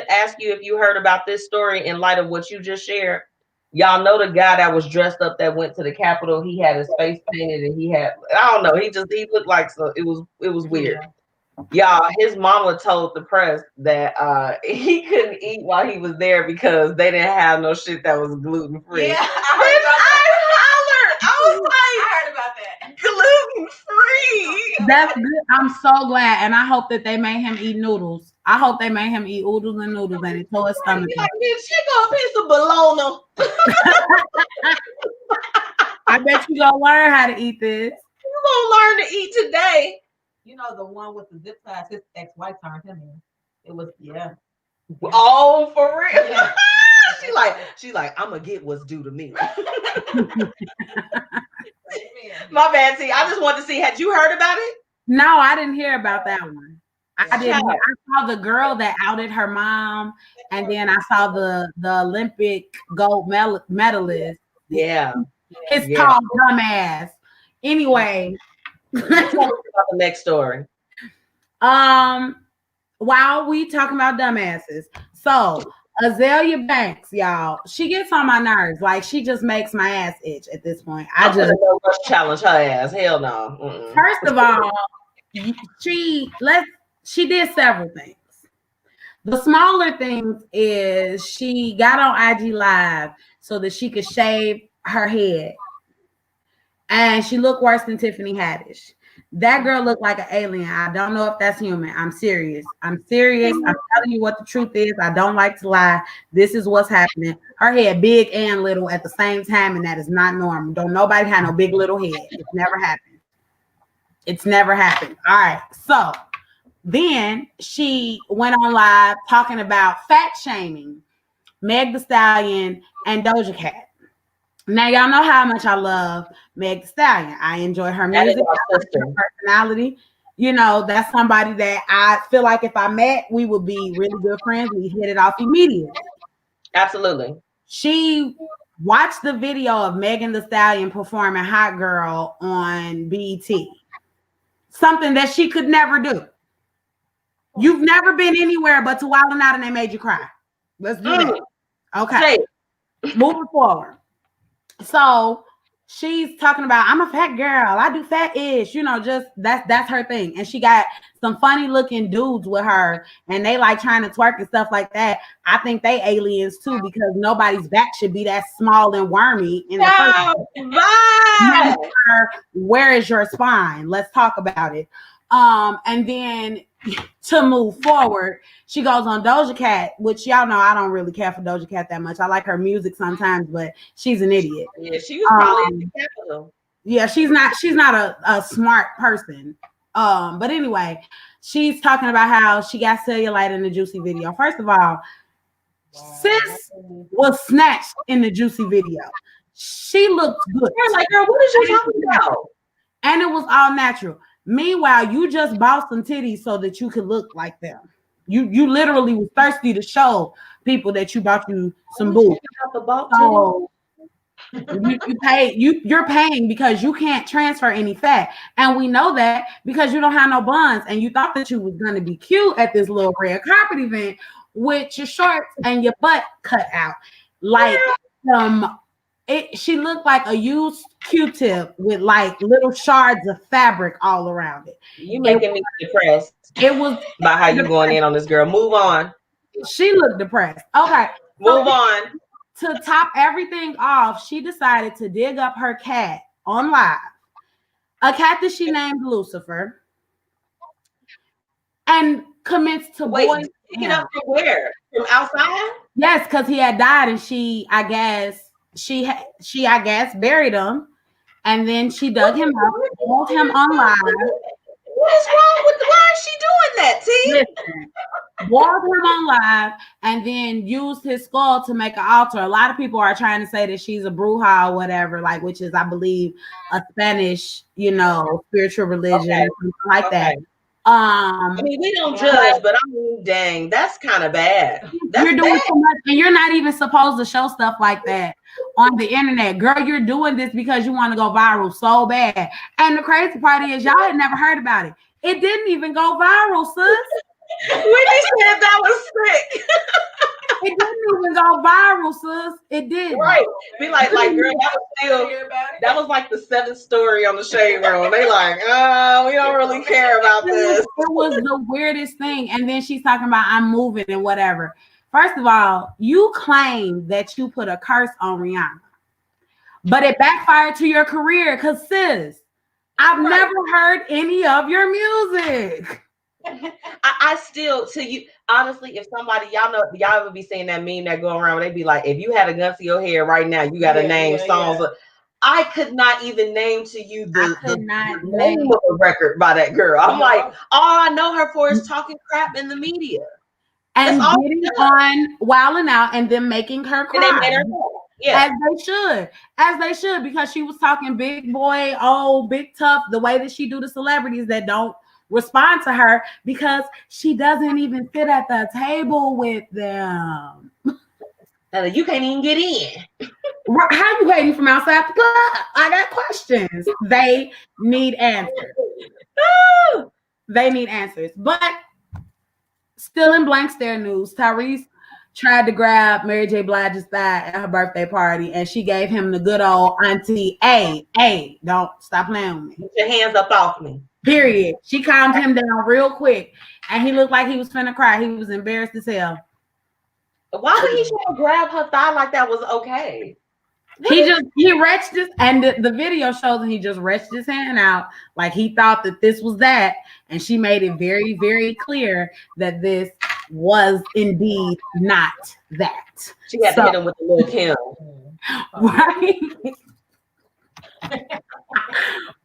ask you if you heard about this story in light of what you just shared? Y'all know the guy that was dressed up that went to the Capitol. He had his face painted and he don't know. He looked like it was weird. Y'all, his mama told the press that he couldn't eat while he was there because they didn't have no shit that was gluten free. Yeah, I was like, I heard about that. Gluten free. That's good. I'm so glad, and I hope that they made him eat noodles. I hope they made him eat oodles and noodles, and it tore his stomach. Like, she got a piece of bologna. I bet you gonna learn how to eat this. You gonna learn to eat today. You know the one with the zip ties. His ex-wife turned him in. It was Oh, for real? Yeah. She like, I'm gonna get what's due to me. My bad, T. I just wanted to see. Had you heard about it? No, I didn't hear about that one. I didn't. I saw the girl that outed her mom, and then I saw the Olympic gold medalist. Yeah. His tall dumbass. Anyway, tell us about the next story. While we talking about dumbasses, so Azalea Banks, y'all, she gets on my nerves. Like, she just makes my ass itch at this point. I just challenge her ass. Hell no. Mm-mm. First of all, she did several things. The smaller things is she got on IG Live so that she could shave her head, and she looked worse than Tiffany Haddish. That girl looked like an alien. I don't know if that's human. I'm serious. I'm telling you what the truth is. I don't like to lie. This is what's happening. Her head big and little at the same time, and that is not normal. Don't nobody have no big little head. It's never happened. It's never happened. All right. So then she went on live talking about fat shaming Meg Thee Stallion and Doja Cat. Now, y'all know how much I love Meg Thee Stallion. I enjoy her music, her personality. That's somebody that I feel like if I met, we would be really good friends. We hit it off immediately. Absolutely. She watched the video of Megan Thee Stallion performing Hot Girl on BET. Something that she could never do. You've never been anywhere but to Wild 'N Out and they made you cry. Let's do that. Okay. Moving forward. So she's talking about, I'm a fat girl. I do fat-ish. Just that's her thing. And she got some funny looking dudes with her, and they like trying to twerk and stuff like that. I think they aliens too, because nobody's back should be that small and wormy in the first place. Where is your spine? Let's talk about it. And then to move forward, she goes on Doja Cat, which y'all know I don't really care for Doja Cat that much. I like her music sometimes, but she's an idiot. Yeah, she was probably in the Capitol. Yeah, she's not a smart person. But anyway, she's talking about how she got cellulite in the Juicy video. First of all, sis was snatched in the Juicy video. She looked good. They're like, girl, what is you talking about? And it was all natural. Meanwhile, you just bought some titties so that you could look like them. You literally was thirsty to show people that you bought you some boobs. So you're paying because you can't transfer any fat. And we know that because you don't have no buns, and you thought that you was gonna be cute at this little red carpet event with your shorts and your butt cut out. Like she looked like a used Q-tip with like little shards of fabric all around it. You making me depressed. It was about how you going in on this girl. Move on. She looked depressed. Okay. Move on. To top everything off, she decided to dig up her cat on live. A cat that she named Lucifer. And commenced to boy. Digging up from where? From outside? Yes, because he had died, and she I guess buried him, and then she dug him up, called him on live. What is wrong with? Why is she doing that, T? Listen, boiled him on live, and then used his skull to make an altar. A lot of people are trying to say that she's a bruja or whatever, like, which is, I believe, a Spanish, spiritual religion, Okay. or something like that. I mean, we don't judge, but I mean, dang, that's kind of bad. That's You're doing bad. so much, and you're not even supposed to show stuff like that on the internet. Girl, you're doing this because you want to go viral so bad. And the crazy part is, y'all had never heard about it. It didn't even go viral, sis. Whitney said that was sick. It didn't even go viral, sis. It didn't. Right. Be like, girl, that was like the 7th story on the Shade Room. They like, we don't really care about this. It was the weirdest thing. And then she's talking about I'm moving and whatever. First of all, you claim that you put a curse on Rihanna, but it backfired to your career because, sis, I've never heard any of your music. I still, to you, honestly, if somebody, y'all ever be seeing that meme that go around where they be like, if you had a gun to your head right now, you got to name songs. Yeah. I could not even name to you the name of the record by that girl. I'm like, all I know her for is talking crap in the media. And getting on Wildin' Out and then making her cry. And they made her yeah. As they should, because she was talking big boy, big tough, the way that she do the celebrities that don't respond to her because she doesn't even sit at the table with them. You can't even get in. How you waiting from outside the club? I got questions. They need answers. They need answers. But still in blank stare news, Tyrese tried to grab Mary J. Blige's thigh at her birthday party, and she gave him the good old auntie, hey, don't stop playing with me. Get your hands up off me. Period. She calmed him down real quick, and he looked like he was finna cry. He was embarrassed as hell. Why would he try to grab her thigh like that was okay? He reached his, and the video shows that he just reached his hand out like he thought that this was that, and she made it very, very clear that this was indeed not that. She had to hit him with the little Kim. Right?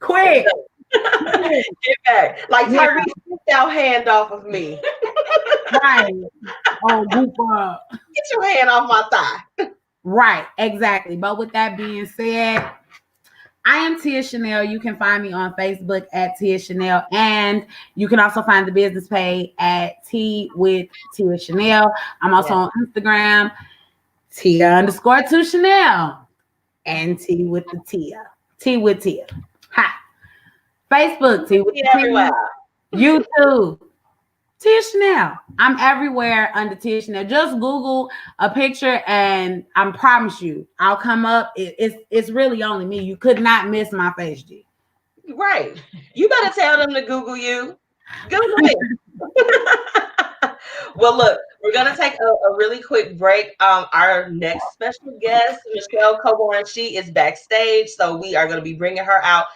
Quick. Get back. Like Tyrese, get your hand off of me. Right. Oh, goof up. Get your hand off my thigh. Right, exactly. But with that being said, I am Tia Chanel. You can find me on Facebook at Tia Chanel, and you can also find the business page at Tea with Tia Chanel. I'm also on Instagram, Tia_2 Chanel, and Tea with the Tia. Tea with Tia. Hi. Facebook, Tea with Tia. YouTube, Tia Chanel. I'm everywhere under Tia Chanel. Just Google a picture and I promise you, I'll come up. It's really only me. You could not miss my face, G. Right. You better tell them to Google you. Google me. Well, look, we're going to take a really quick break. Our next special guest, Michelle Coburn, she is backstage. So we are going to be bringing her out.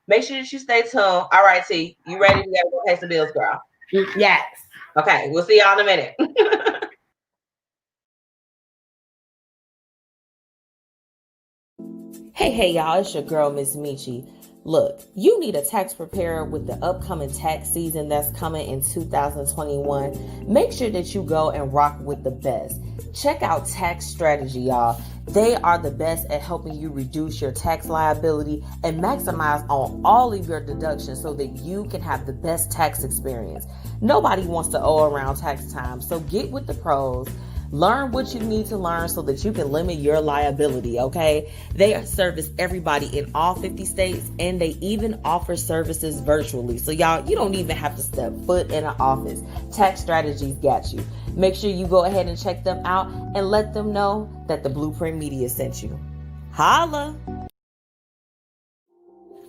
Make sure that you stay tuned. All right, T, you ready? We got to go pay some bills, girl. Yes. Okay, we'll see y'all in a minute. Hey, y'all, it's your girl, MzMetchi. Look, you need a tax preparer with the upcoming tax season that's coming in 2021. Make sure that you go and rock with the best. Check out Tax Strategy, y'all. They are the best at helping you reduce your tax liability and maximize on all of your deductions so that you can have the best tax experience. Nobody wants to owe around tax time, so get with the pros. Learn what you need to learn so that you can limit your liability, okay? They service everybody in all 50 states, and they even offer services virtually. So y'all, you don't even have to step foot in an office. Tax Strategies got you. Make sure you go ahead and check them out and let them know that the Blueprint Media sent you. Holla!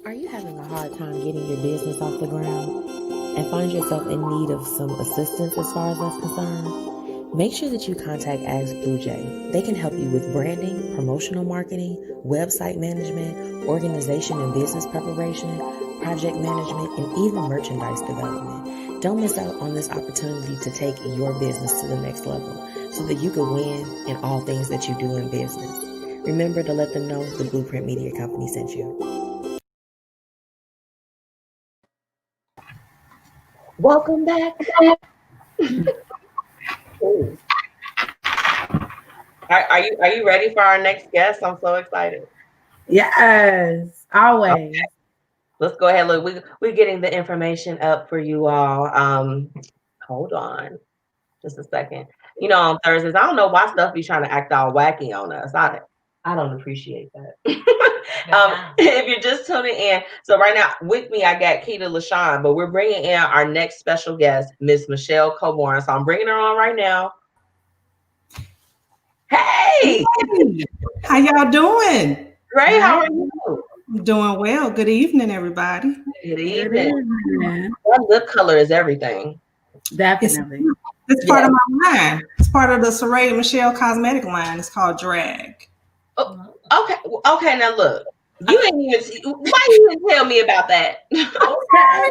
Are you having a hard time getting your business off the ground and find yourself in need of some assistance as far as that's concerned? Make sure that you contact Ask BlueJae. They can help you with branding, promotional marketing, website management, organization and business preparation, project management, and even merchandise development. Don't miss out on this opportunity to take your business to the next level so that you can win in all things that you do in business. Remember to let them know the Blueprint Media Company sent you. Welcome back. Ooh. Are you ready for our next guest? I'm so excited. Yes, always. Okay. Let's go ahead. Look, we're getting the information up for you all. Hold on just a second. You know, on Thursdays, I don't know why stuff be trying to act all wacky on us. I don't appreciate that. If you're just tuning in, so right now with me, I got Keita Lashaun, but we're bringing in our next special guest, Miss Michelle Coburn. So I'm bringing her on right now. Hey, how y'all doing? Great. How are you? I'm doing well. Good evening, everybody. Good evening. That lip color is everything. Definitely. It's part of my line. It's part of the Saray Michelle cosmetic line. It's called Drag. Oh, okay. Now look, you ain't even. Why you didn't tell me about that? I'm sorry.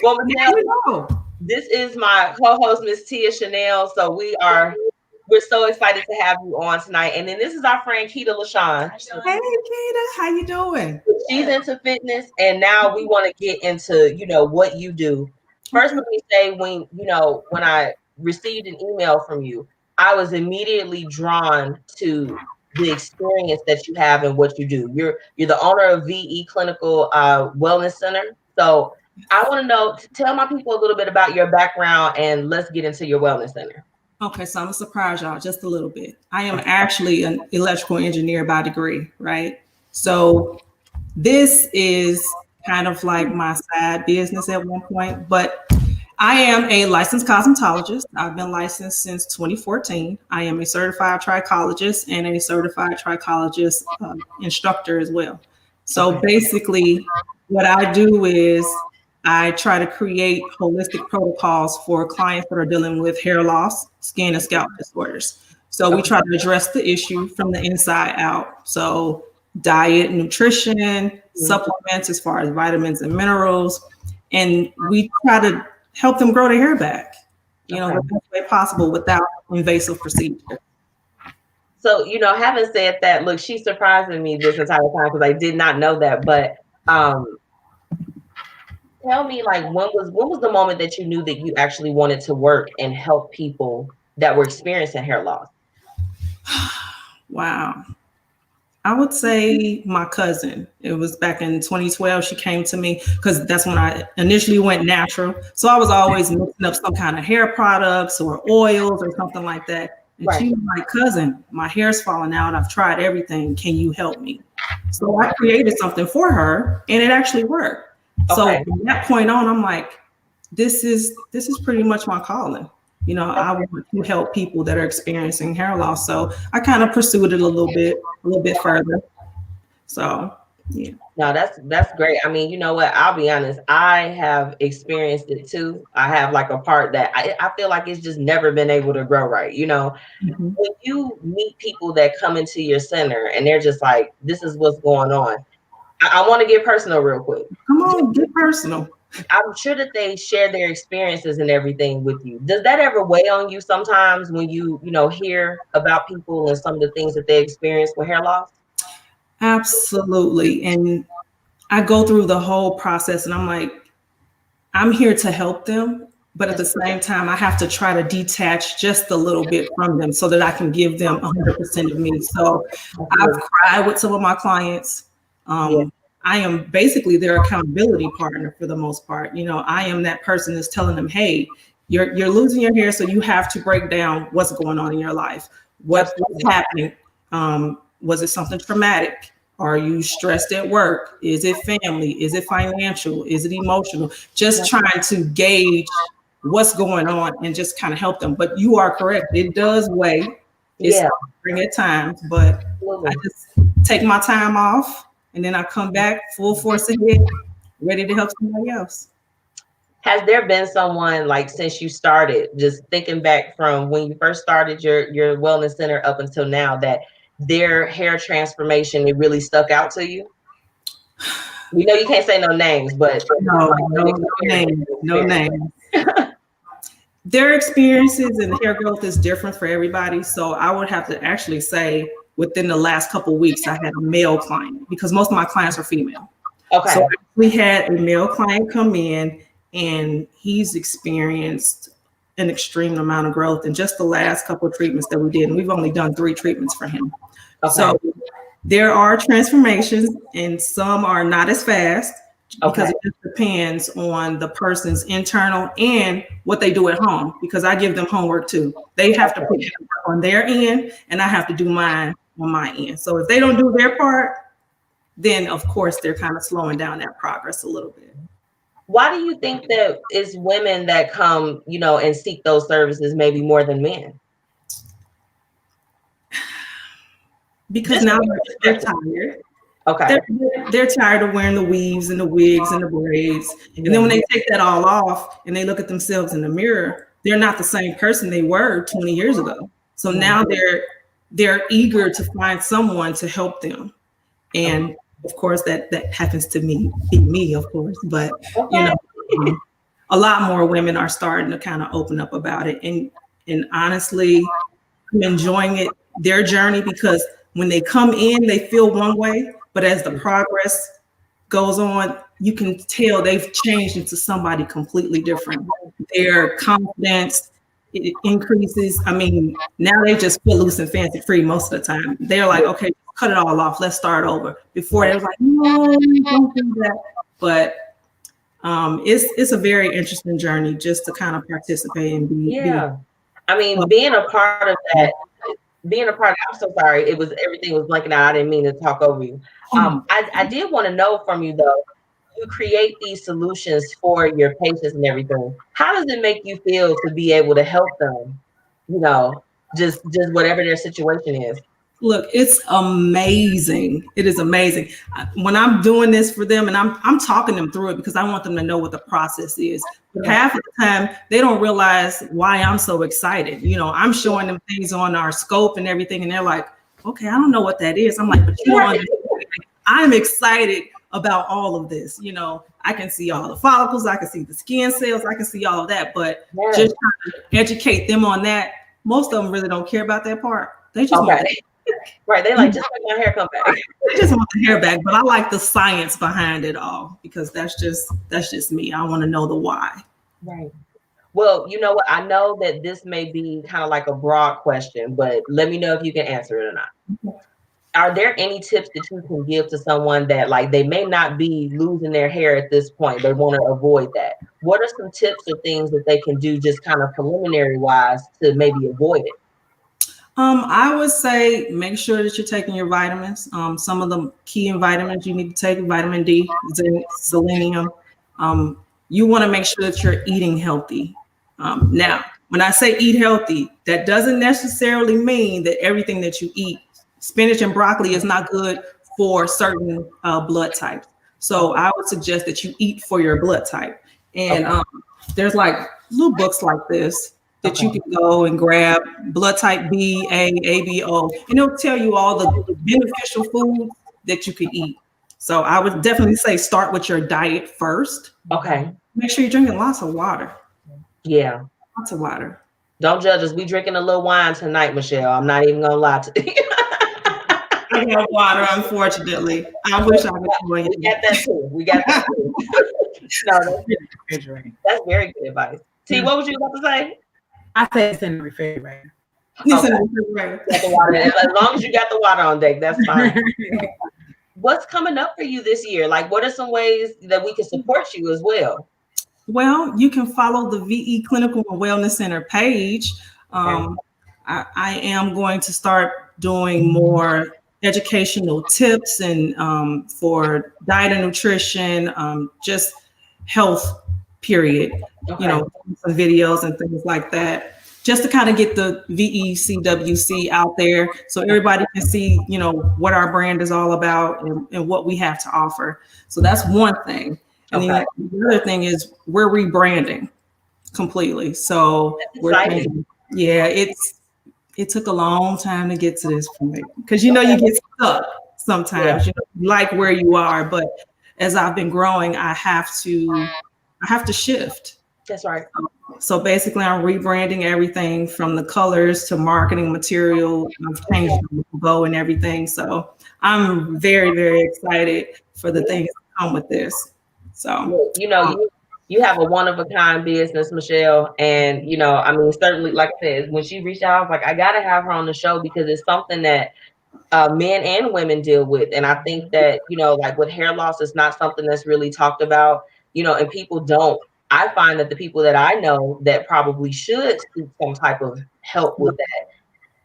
Well, Michelle, this is my co-host, Miss Tia Chanel. So we're so excited to have you on tonight. And then this is our friend Keita Lashaun. Hey, Keita, how you doing? She's into fitness, and now we want to get into what you do. First, let me say when I received an email from you, I was immediately drawn to the experience that you have and what you do. You're the owner of VE Clinical Wellness Center. So I want to know, tell my people a little bit about your background, and let's get into your wellness center. Okay, so I'm gonna surprise y'all just a little bit. I am actually an electrical engineer by degree, right? So this is kind of like my side business at one point, but I am a licensed cosmetologist. I've been licensed since 2014. I am a certified trichologist and a certified trichologist instructor as well. So basically what I do is I try to create holistic protocols for clients that are dealing with hair loss, skin and scalp disorders. So we try to address the issue from the inside out. So diet, nutrition, supplements as far as vitamins and minerals. And we try to help them grow their hair back, the best way possible without invasive procedure. So, having said that, look, she's surprising me this entire time because I did not know that. But tell me, like, when was the moment that you knew that you actually wanted to work and help people that were experiencing hair loss? Wow. I would say my cousin. It was back in 2012. She came to me because that's when I initially went natural. So I was always mixing up some kind of hair products or oils or something like that. And she was like, cousin, my hair's falling out. I've tried everything. Can you help me? So I created something for her and it actually worked. So from that point on, I'm like, this is pretty much my calling. I want to help people that are experiencing hair loss. So I kind of pursued it a little bit further. So yeah. No, that's great. I mean, you know what? I'll be honest. I have experienced it too. I have like a part that I feel like it's just never been able to grow right. When you meet people that come into your center and they're just like, this is what's going on. I want to get personal real quick. Come on, get personal. I'm sure that they share their experiences and everything with you. Does that ever weigh on you sometimes when you hear about people and some of the things that they experience with hair loss? Absolutely. And I go through the whole process and I'm like, I'm here to help them. But at the same time, I have to try to detach just a little bit from them so that I can give them 100% of me. So I've cried with some of my clients. I am basically their accountability partner for the most part. I am that person that's telling them, hey, you're losing your hair, so you have to break down what's going on in your life. What's happening? Was it something traumatic? Are you stressed at work? Is it family? Is it financial? Is it emotional? Just trying to gauge what's going on and just kind of help them. But you are correct. It does weigh. It's suffering at times, but I just take my time off. And then I come back full force ahead, ready to help somebody else. Has there been someone, like, since you started, just thinking back from when you first started your wellness center up until now, that their hair transformation, it really stuck out to you? We know you can't say no names, but no names. Their experiences and hair growth is different for everybody. So I would have to actually say, within the last couple of weeks, I had a male client because most of my clients are female. Okay. So we had a male client come in and he's experienced an extreme amount of growth in just the last couple of treatments that we did. And we've only done 3 treatments for him. Okay. So there are transformations, and some are not as fast because it just depends on the person's internal and what they do at home, because I give them homework too. They have to put work on their end, and I have to do mine on my end. So if they don't do their part, then of course they're kind of slowing down that progress a little bit. Why do you think that it's women that come, you know, and seek those services maybe more than men? Because now they're tired. Okay. They're tired of wearing the weaves and the wigs and the braids. And then when they take that all off and they look at themselves in the mirror, they're not the same person they were 20 years ago. So now they're eager to find someone to help them. And of course that happens to be me, of course, but you know, a lot more women are starting to kind of open up about it. And honestly, I'm enjoying it, their journey, because when they come in, they feel one way, but as the progress goes on, you can tell they've changed into somebody completely different. Their confidence, it increases. I mean, now they just feel loose and fancy free most of the time. They're like, okay, cut it all off. Let's start over. Before they was like, no, don't do that. But it's a very interesting journey just to kind of participate and be. I mean, being a part of that, I'm so sorry. Everything was blanking out. I didn't mean to talk over you. I did want to know from you though, you create these solutions for your patients and everything. How does it make you feel to be able to help them, you know, just whatever their situation is? Look, it's amazing. It is amazing. When I'm doing this for them and I'm talking them through it, because I want them to know what the process is. But half of the time, they don't realize why I'm so excited. You know, I'm showing them things on our scope and everything, and they're like, okay, I don't know what that is. I'm like, but you don't understand. I'm excited about all of this. You know, I can see all the follicles, I can see the skin cells, I can see all of that, but just trying to educate them on that. Most of them really don't care about that part. They just want right. They like, just make my hair come back. They just want the hair back, but I like the science behind it all, because that's just me. I want to know the why. Right. Well, you know what? I know that this may be kind of like a broad question, but let me know if you can answer it or not. Are there any tips that you can give to someone that like they may not be losing their hair at this point? They want to avoid that. What are some tips or things that they can do just kind of preliminary wise to maybe avoid it? I would say make sure that you're taking your vitamins. Some of the key vitamins you need to take: vitamin D, zinc, selenium. You want to make sure that you're eating healthy. Now, when I say eat healthy, that doesn't necessarily mean that everything that you eat, spinach and broccoli, is not good for certain blood types. So I would suggest that you eat for your blood type. And there's like little books like this that you can go and grab, blood type B, A, ABO, and it'll tell you all the beneficial foods that you can eat. So I would definitely say start with your diet first. Okay. Make sure you're drinking lots of water. Yeah. Lots of water. Don't judge us. We drinking a little wine tonight, Michelle. I'm not even gonna lie to you. I have water, unfortunately. I wish I could join you. We got that too. No, that's very good advice. T, what was you about to say? I said it's in the refrigerator. It's in the refrigerator. As long as you got the water on deck, that's fine. What's coming up for you this year? Like, what are some ways that we can support you as well? Well, you can follow the VE Clinical and Wellness Center page. I am going to start doing more educational tips and for diet and nutrition, just health, period. You know, some videos and things like that, just to kind of get the VECWC out there so everybody can see, you know, what our brand is all about and what we have to offer. So that's one thing. And then the other thing is we're rebranding completely. So it took a long time to get to this point, because you know you get stuck sometimes. You know, you like where you are, but as I've been growing, I have to shift. That's right. So basically, I'm rebranding everything from the colors to marketing material. I've changed the logo and everything. So I'm very, very excited for the things that come with this. So you know, You have a one of a kind business, Michelle. And, you know, I mean, certainly, like I said, when she reached out, I was like, I got to have her on the show because it's something that men and women deal with. And I think that, you know, like with hair loss, it's not something that's really talked about, you know, and people don't. I find that the people that I know that probably should seek some type of help with that,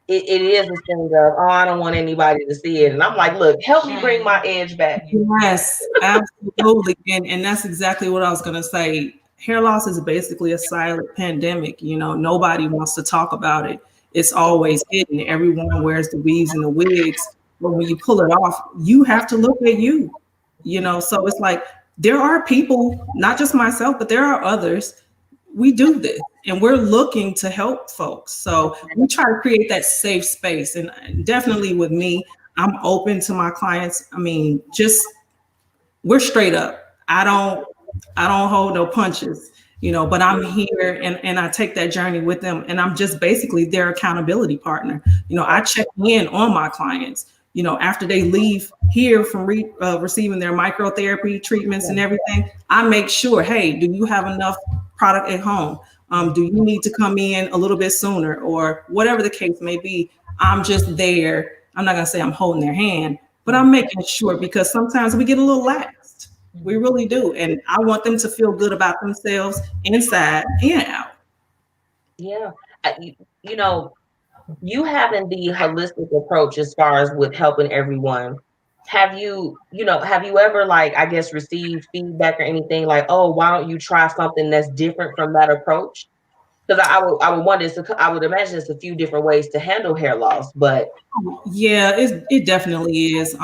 it is a thing of, oh, I don't want anybody to see it. And I'm like, look, help me bring my edge back. Yes, absolutely. And that's exactly what I was going to say. Hair loss is basically a silent pandemic. You know, nobody wants to talk about it. It's always hidden. Everyone wears the weaves and the wigs. But when you pull it off, you have to look at you, you know. So it's like there are people, not just myself, but there are others. We do this and we're looking to help folks. So we try to create that safe space. And definitely with me, I'm open to my clients. I mean, just we're straight up. I don't hold no punches, you know, but I'm here and I take that journey with them. And I'm just basically their accountability partner. You know, I check in on my clients, you know, after they leave here from receiving their microtherapy treatments and everything. I make sure, hey, do you have enough product at home? Do you need to come in a little bit sooner or whatever the case may be? I'm just there. I'm not going to say I'm holding their hand, but I'm making sure because sometimes we get a little lax. We really do. And I want them to feel good about themselves inside and out. Yeah. You know, you having the holistic approach as far as with helping everyone. Have you ever, like, I guess, received feedback or anything like, oh, why don't you try something that's different from that approach? Because I would wonder, I would imagine it's a few different ways to handle hair loss, but yeah, it definitely is.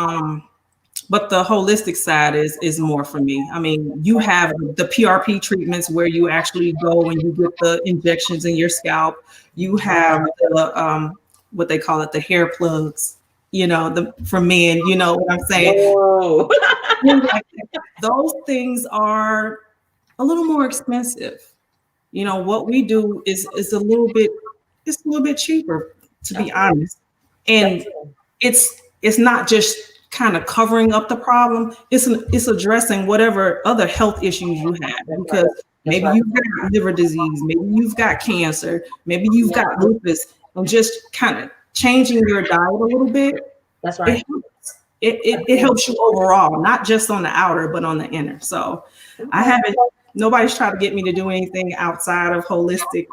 But the holistic side is more for me. I mean, you have the PRP treatments where you actually go and you get the injections in your scalp. You have the what they call it, the hair plugs, you know, for men, you know what I'm saying? Those things are a little more expensive. You know, what we do is a little bit cheaper, to be honest. And it's not just kind of covering up the problem. It's addressing whatever other health issues you have, because maybe you've got liver disease, maybe you've got cancer, maybe you've got lupus, and just kind of changing your diet a little bit. That's right. It helps you overall, not just on the outer, but on the inner. So nobody's trying to get me to do anything outside of holistic.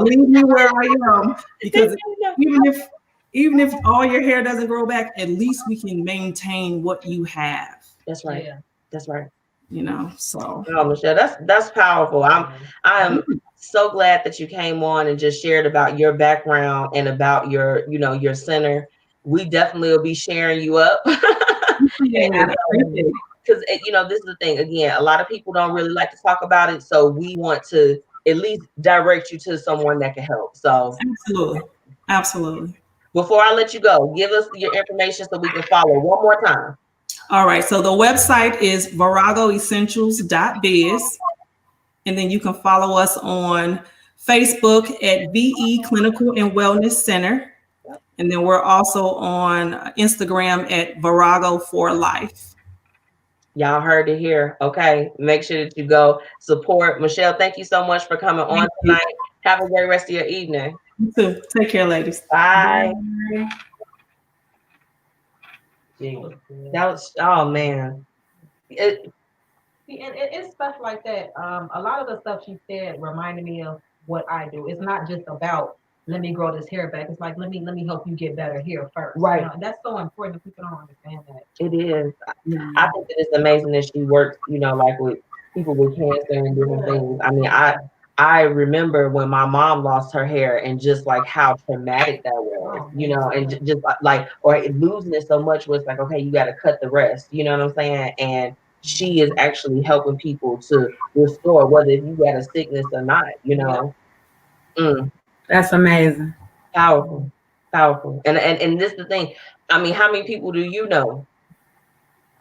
Leave me where I am, because even if all your hair doesn't grow back, at least we can maintain what you have. That's right. Yeah. That's right. You know, so Michelle, that's powerful. I am so glad that you came on and just shared about your background and about your, you know, your center. We definitely will be sharing you up. Because, you know, this is the thing. Again, a lot of people don't really like to talk about it, so we want to at least direct you to someone that can help. So absolutely. Before I let you go, give us your information so we can follow one more time. All right. So the website is viragoessentials.biz. And then you can follow us on Facebook at VE Clinical and Wellness Center. And then we're also on Instagram at Virago for Life. Y'all heard it here. Okay. Make sure that you go support. Michelle, thank you so much for coming on tonight. Have a great rest of your evening. You too. Take care, ladies. Bye. That was, oh man. And it's stuff like that. A lot of the stuff she said reminded me of what I do. It's not just about let me grow this hair back. It's like let me help you get better here first. Right. You know, that's so important. People don't understand that. It is. I think that it's amazing that she works, you know, like with people with cancer and different things. I mean, I remember when my mom lost her hair and just like how traumatic that was, you know, and just like, or losing it so much was like, okay, you got to cut the rest, you know what I'm saying? And she is actually helping people to restore, whether you got a sickness or not, you know. That's amazing. Powerful. And this is the thing. I mean, how many people do you know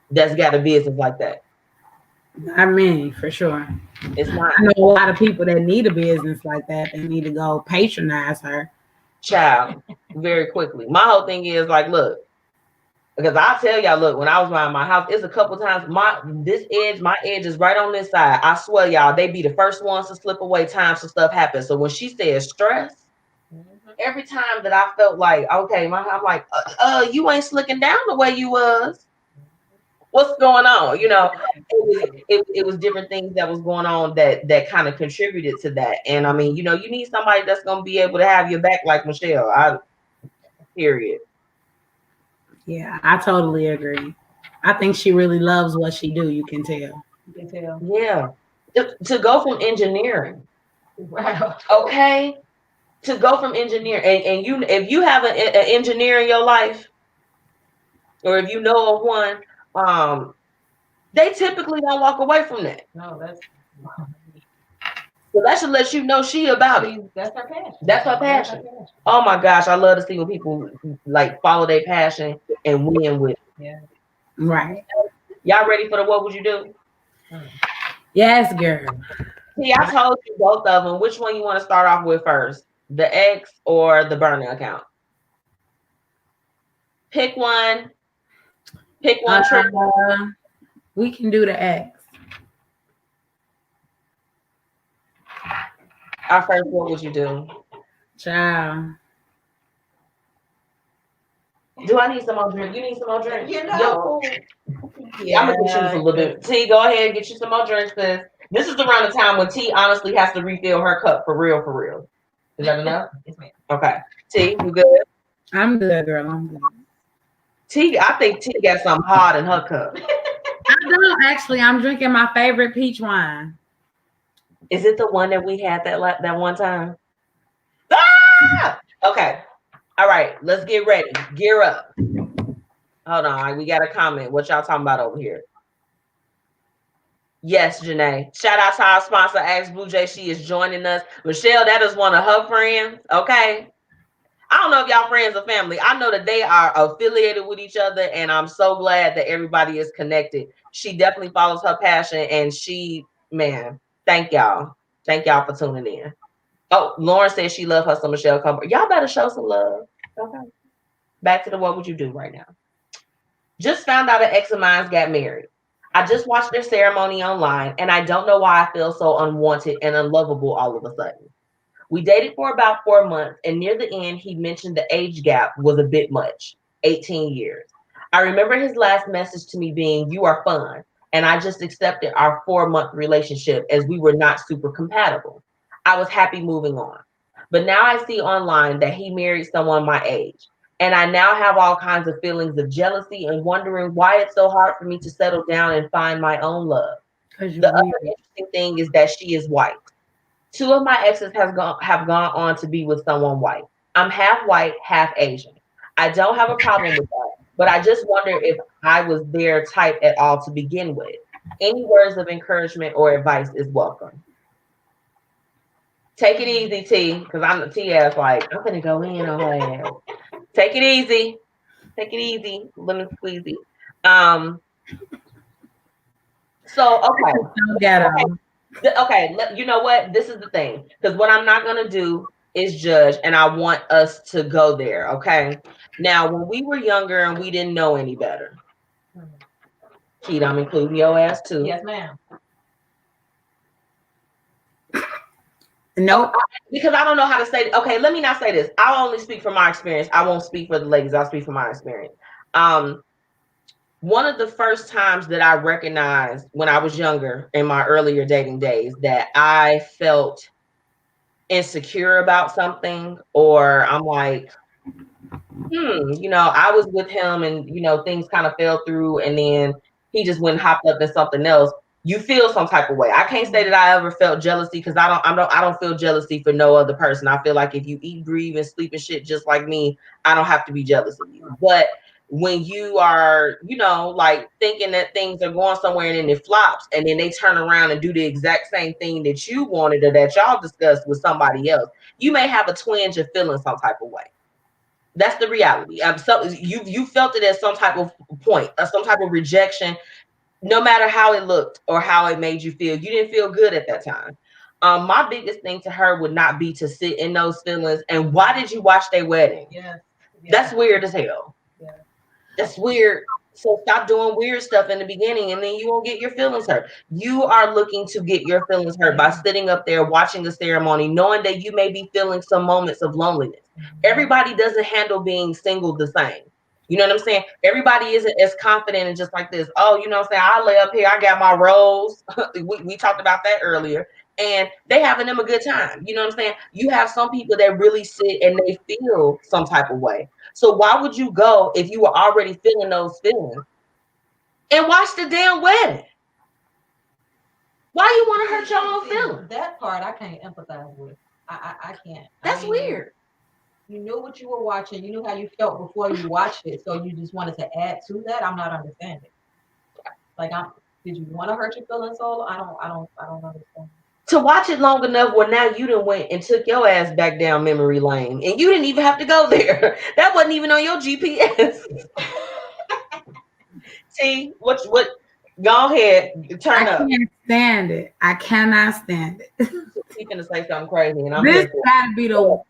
that's got a business like that? I mean, for sure. It's not. I know a lot of people that need a business like that. They need to go patronize her. Child, very quickly. My whole thing is like, look, Because I'll tell y'all, look, when I was around my house, it's a couple times my edge is right on this side. I swear, y'all, they be the first ones to slip away times some stuff happens. So when she says stress, every time that I felt like, okay, I'm like, you ain't slicking down the way you was. What's going on? You know, it was different things that was going on that kind of contributed to that. And I mean, you know, you need somebody that's gonna be able to have your back like Michelle. Period. Yeah, I totally agree. I think she really loves what she do. You can tell. You can tell. Yeah. To go from engineering. Wow. Okay. To go from engineer and you, if you have an engineer in your life, or if you know of one, they typically don't walk away from that. No, that's So that should let you know she about it. that's her passion. That's her passion. Oh my gosh, I love to see when people like follow their passion and win with it. Yeah. Right. Y'all ready for the what would you do? Yes, girl. See, I told you both of them. Which one you want to start off with first? The X or the burner account? Pick one. Pick one trick. We can do the X. Our first, what would you do? Child. Do I need some more drink? You need some more drink? You know. Yeah, I'm gonna get you some little bit. T, go ahead and get you some more drinks, sis. This is around the time when T honestly has to refill her cup for real, for real. Is that enough? Yes, ma'am. Okay. T, you good? I'm good, girl. I'm good. T, I think T got something hard in her cup. I don't actually. I'm drinking my favorite peach wine. Is it the one that we had that one time? Ah! Okay. All right. Let's get ready. Gear up. Hold on. We got a comment. What y'all talking about over here? Yes, Janae. Shout out to our sponsor, BlueJae. She is joining us. Michelle, that is one of her friends. Okay. I don't know if y'all friends or family. I know that they are affiliated with each other, and I'm so glad that everybody is connected. She definitely follows her passion, and man, thank y'all. Thank y'all for tuning in. Oh, Lauren says she loves her some Michelle Coburn. Y'all better show some love. Okay. Back to the what would you do right now. Just found out an ex of mine got married. I just watched their ceremony online, and I don't know why I feel so unwanted and unlovable all of a sudden. We dated for about 4 months, and near the end, he mentioned the age gap was a bit much, 18 years. I remember his last message to me being, "You are fun," and I just accepted our 4-month relationship as we were not super compatible. I was happy moving on. But now I see online that he married someone my age, and I now have all kinds of feelings of jealousy and wondering why it's so hard for me to settle down and find my own love. The other interesting thing is that she is white. 2 of my exes have gone on to be with someone white. I'm half white, half Asian. I don't have a problem with that, but I just wonder if I was their type at all to begin with. Any words of encouragement or advice is welcome. Take it easy, T, because I'm the T ass like, I'm gonna go in on her ass. Take it easy. Take it easy. Lemon squeezy. So okay, you know what? This is the thing. Because what I'm not going to do is judge, and I want us to go there, okay? Now, when we were younger and we didn't know any better, Keith, I'm including your ass too. Yes, ma'am. Nope. Because I don't know how to say it. Okay, let me not say this. I'll only speak from my experience. I won't speak for the ladies. I'll speak from my experience. One of the first times that I recognized when I was younger in my earlier dating days that I felt insecure about something, or I'm like, I was with him and, things kind of fell through, and then he just went and hopped up in something else. You feel some type of way. I can't say that I ever felt jealousy because I don't feel jealousy for no other person. I feel like if you eat, breathe, and sleep and shit just like me, I don't have to be jealous of you. But when you are, like thinking that things are going somewhere and then it flops, and then they turn around and do the exact same thing that you wanted or that y'all discussed with somebody else, you may have a twinge of feeling some type of way. That's the reality. So you felt it at some type of point, some type of rejection, no matter how it looked or how it made you feel. You didn't feel good at that time. My biggest thing to her would not be to sit in those feelings. And why did you watch their wedding? Yeah. That's weird as hell. Yeah. That's weird. So stop doing weird stuff in the beginning and then you won't get your feelings hurt. You are looking to get your feelings hurt by sitting up there watching the ceremony, knowing that you may be feeling some moments of loneliness. Everybody doesn't handle being single the same. You know what I'm saying? Everybody isn't as confident and just like this. Oh, you know what I'm saying? I lay up here, I got my rose. we talked about that earlier. And they having them a good time. You know what I'm saying? You have some people that really sit and they feel some type of way. So why would you go if you were already feeling those feelings and watch the damn wedding? Why you want to hurt your own feelings? That part I can't empathize with. I can't. That's weird. You knew what you were watching. You knew how you felt before you watched it. So you just wanted to add to that. I'm not understanding. Like, did you want to hurt your feelings, Solo? I don't understand. To watch it long enough where now you done went and took your ass back down memory lane and you didn't even have to go there. That wasn't even on your GPS. See, what, go ahead, turn up. I can't stand it. I cannot stand it. He's gonna say something crazy and I'm this gotta be the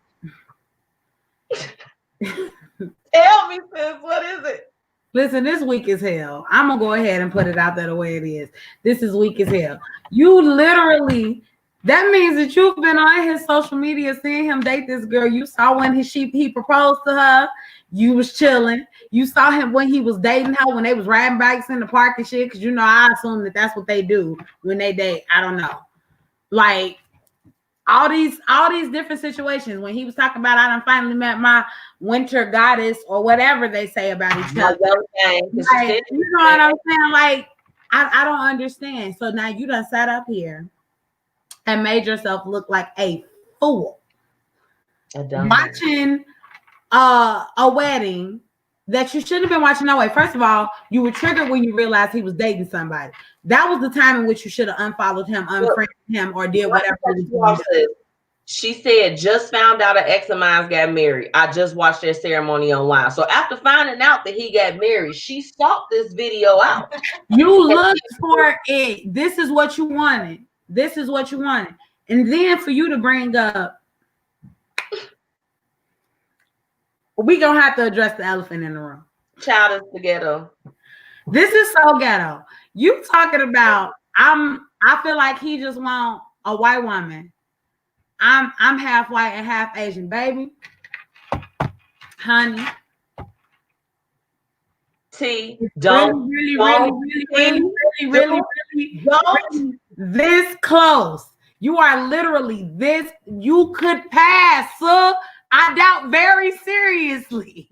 Tell me, sis, what is it? Listen, this weak as hell. I'm gonna go ahead and put it out there the way it is. This is weak as hell. You literally, that means that you've been on his social media seeing him date this girl. You saw when he proposed to her. You was chilling. You saw him when he was dating her, when they was riding bikes in the park and shit. Because you know, I assume that that's what they do when they date. I don't know. Like all these different situations. When he was talking about, I done finally met my winter goddess or whatever they say about each other. Like, you know what I'm saying? Like, I don't understand. So now you done sat up here and made yourself look like a fool. Watching a wedding that you shouldn't have been watching no way. First of all, you were triggered when you realized he was dating somebody. That was the time in which you should have unfollowed him, unfriended him, or did whatever. She said, just found out an ex of mine got married. I just watched their ceremony online. So after finding out that he got married, she sought this video out. You looked for it. This is what you wanted. This is what you wanted. And then for you to bring up, we gonna have to address the elephant in the room. Child is the ghetto. This is so ghetto. You talking about I feel like he just want a white woman. I'm half white and half Asian, baby. Honey. See, don't really this close. You are literally this. You could pass, sir. I doubt very seriously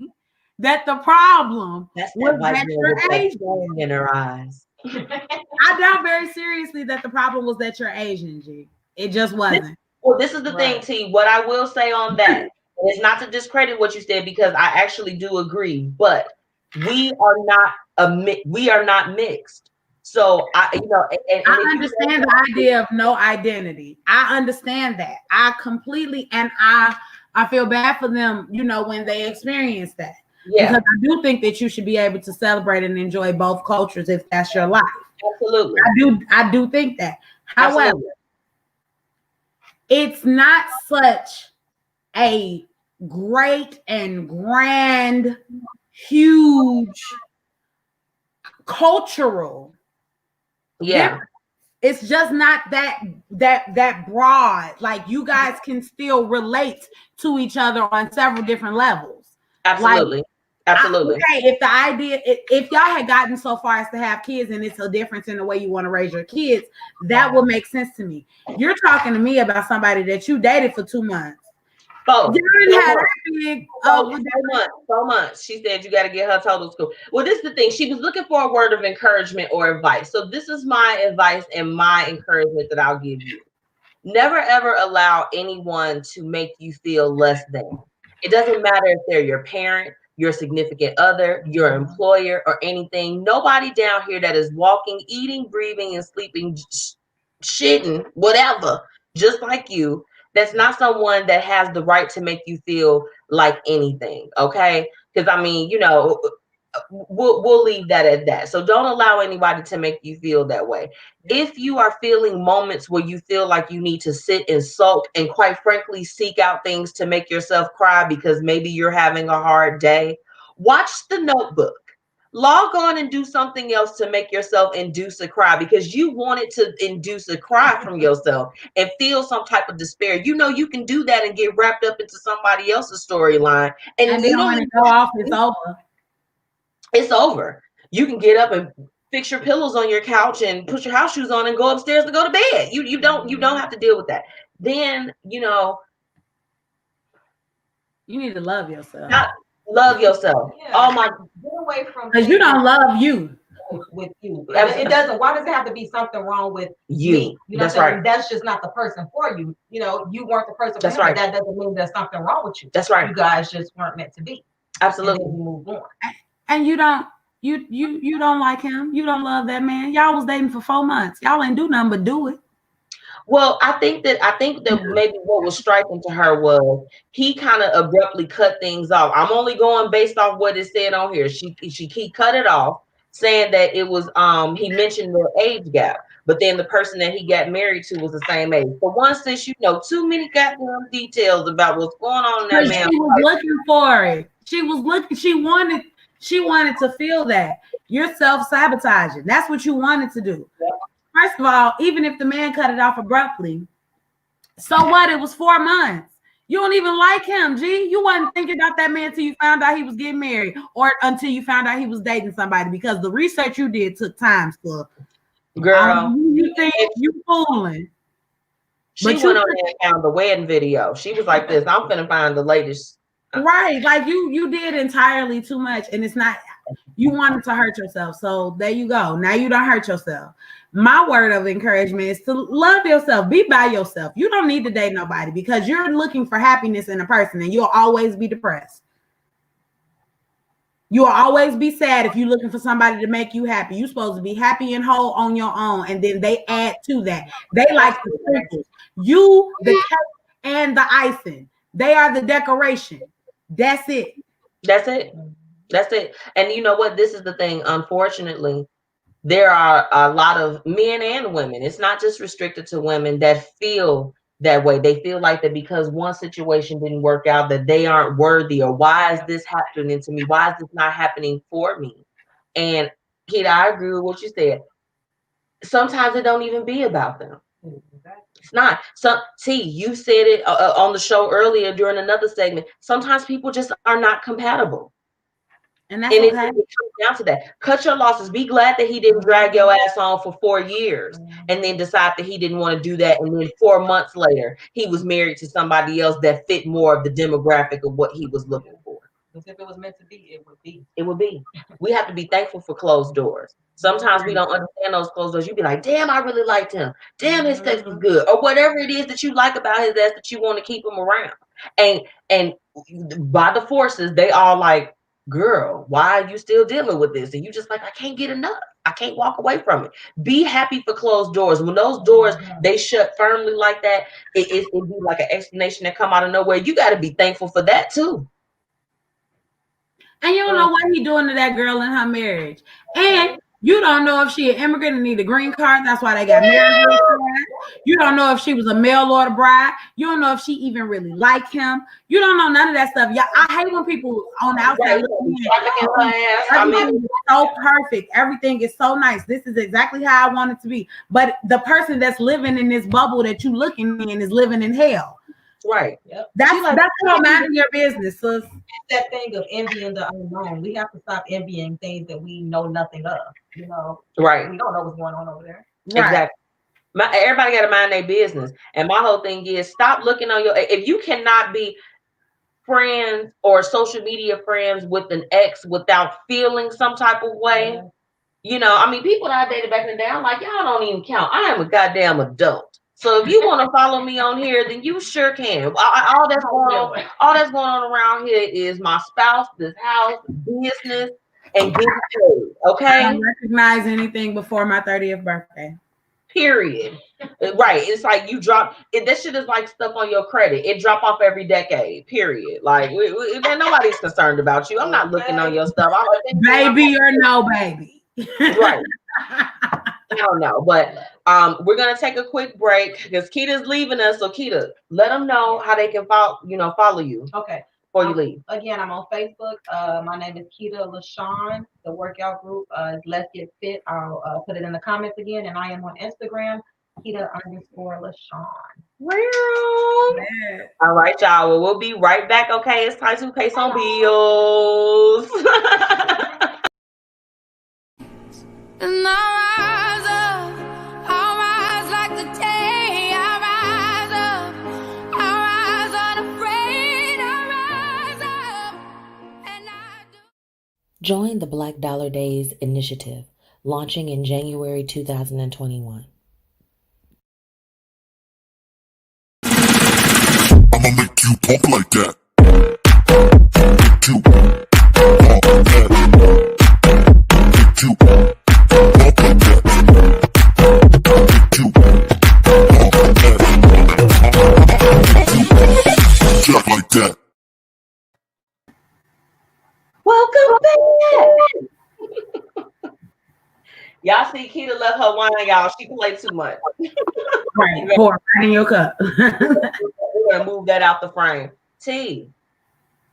that the problem was that you're Asian in her eyes. I doubt very seriously that the problem was that you're Asian, G. It just wasn't. This is the thing, T. What I will say on that is not to discredit what you said because I actually do agree, but we are not mixed. So I understand the idea of no identity. I understand that. I completely, and I feel bad for them, when they experience that. Yeah. Because I do think that you should be able to celebrate and enjoy both cultures if that's your life. Absolutely. I do think that. However, it's not such a great and grand, huge cultural. Yeah. It's just not that broad. Like, you guys can still relate to each other on several different levels. Absolutely. Absolutely. Okay, if y'all had gotten so far as to have kids and it's a difference in the way you want to raise your kids, that would make sense to me. You're talking to me about somebody that you dated for 2 months. So months. She said you got to get her total school. Well, this is the thing. She was looking for a word of encouragement or advice. So this is my advice and my encouragement that I'll give you. Never, ever allow anyone to make you feel less than. It doesn't matter if they're your parent, your significant other, your employer, or anything. Nobody down here that is walking, eating, breathing, and sleeping, shitting, whatever, just like you, that's not someone that has the right to make you feel like anything, okay? Because, we'll leave that at that. So don't allow anybody to make you feel that way. If you are feeling moments where you feel like you need to sit and sulk and quite frankly seek out things to make yourself cry because maybe you're having a hard day, watch The Notebook. log on and do something else to make yourself induce a cry, because you wanted to induce a cry from yourself and feel some type of despair. You know you can do that and get wrapped up into somebody else's storyline, and And you then don't when even it go off, it's over. it's over. You can get up and fix your pillows on your couch and put your house shoes on and go upstairs to go to bed. You don't have to deal with that. Then you need to love yourself. Love yourself. Yeah. Oh my, get away from, because you don't love you. With you. It doesn't. Why does it have to be something wrong with me? You know, that's right. That's just not the person for you. You know, you weren't the person for that's him, right. But that doesn't mean there's something wrong with you. That's right. You guys just weren't meant to be. Absolutely. And then you move on. And you don't like him. You don't love that man. Y'all was dating for 4 months. Y'all ain't do nothing but do it. Well, I think that maybe what was striking to her was he kind of abruptly cut things off. I'm only going based off what it said on here. He cut it off, saying that it was he mentioned the age gap, but then the person that he got married to was the same age. For one, since you know too many goddamn details about what's going on in that man. She was looking for it. She was looking. She wanted to feel that. You're self-sabotaging. That's what you wanted to do. Yeah. First of all, even if the man cut it off abruptly, so what? It was 4 months. You don't even like him, G. You wasn't thinking about that man until you found out he was getting married, or until you found out he was dating somebody, because the research you did took time, so girl. You think you fooling. She went on there and found the wedding video. She was like this, I'm finna find the latest. Right, like you did entirely too much, and it's not. You wanted to hurt yourself, so there you go. Now you don't hurt yourself. My word of encouragement is to love yourself. Be by yourself. You don't need to date nobody, because you're looking for happiness in a person, and you'll always be depressed. You'll always be sad if you're looking for somebody to make you happy. You're supposed to be happy and whole on your own, and then they add to that. They like the sprinkles. You, the cake, and the icing. They are the decoration. That's it. That's it. That's it. And you know what? This is the thing. Unfortunately, there are a lot of men and women. It's not just restricted to women that feel that way. They feel like that because one situation didn't work out, that they aren't worthy, or why is this happening to me? Why is this not happening for me? And Keita, I agree with what you said. Sometimes it don't even be about them. It's not. So, T, you said it on the show earlier during another segment. Sometimes people just are not compatible. And that's okay. It comes down to that. Cut your losses. Be glad that he didn't drag your ass on for 4 years and then decide that he didn't want to do that. And then 4 months later, he was married to somebody else that fit more of the demographic of what he was looking for. Because if it was meant to be, it would be. It would be. We have to be thankful for closed doors. Sometimes we don't understand those closed doors. You be like, damn, I really liked him. Damn, his sex was good. Or whatever it is that you like about his ass that you want to keep him around. And by the forces, they all like, girl, why are you still dealing with this? And you just like, I can't get enough. I can't walk away from it. Be happy for closed doors. When those doors, they shut firmly like that, it be like an explanation that come out of nowhere. You got to be thankful for that too. And you don't know what he doing to that girl in her marriage. And you don't know if she an immigrant and need a green card. That's why they got married. You don't know if she was a mail order bride. You don't know if she even really liked him. You don't know none of that stuff. Yeah, I hate when people on the outside everything is so perfect. Everything is so nice. This is exactly how I want it to be. But the person that's living in this bubble that you looking in is living in hell. Right. Yep. That's all minding your business, sis. It's that thing of envying the unknown. We have to stop envying things that we know nothing of. You know, right? We don't know what's going on over there. Right. Exactly. Everybody got to mind their business. And my whole thing is stop looking on your. If you cannot be friends or social media friends with an ex without feeling some type of way, you know, I mean, people that I dated back in the day, I'm like, y'all don't even count. I am a goddamn adult. So if you want to follow me on here, then you sure can. All that's going on around here is my spouse, this house, business, and getting paid. Okay. I don't recognize anything before my 30th birthday. Period. Right. It's like you drop it. That shit is like stuff on your credit. It drop off every decade. Period. Like nobody's concerned about you. I'm not looking on your stuff. Baby or no baby. Right. I don't know, but we're gonna take a quick break because Keita's leaving us. So Keita, let them know how they can follow you. Okay. before you leave? Again, I'm on Facebook. My name is Keita Lashaun. The workout group is Let's Get Fit. I'll put it in the comments again. And I am on Instagram, Keita_Lashaun. All right, y'all. Well, we'll be right back. Okay, it's time to pay some bills. And I'll rise like the day. I'll rise up, I'll rise unafraid. I'll rise up, and I do. Join the Black Dollar Days initiative, launching in January 2021. I'ma make you pump like that. Make you pump like that. Make you pump like that. Make you pump like that. Just like that. Welcome back. Y'all see Keita left her wine, y'all. She played too much. Right, pour right in your cup. We're gonna move that out the frame. T,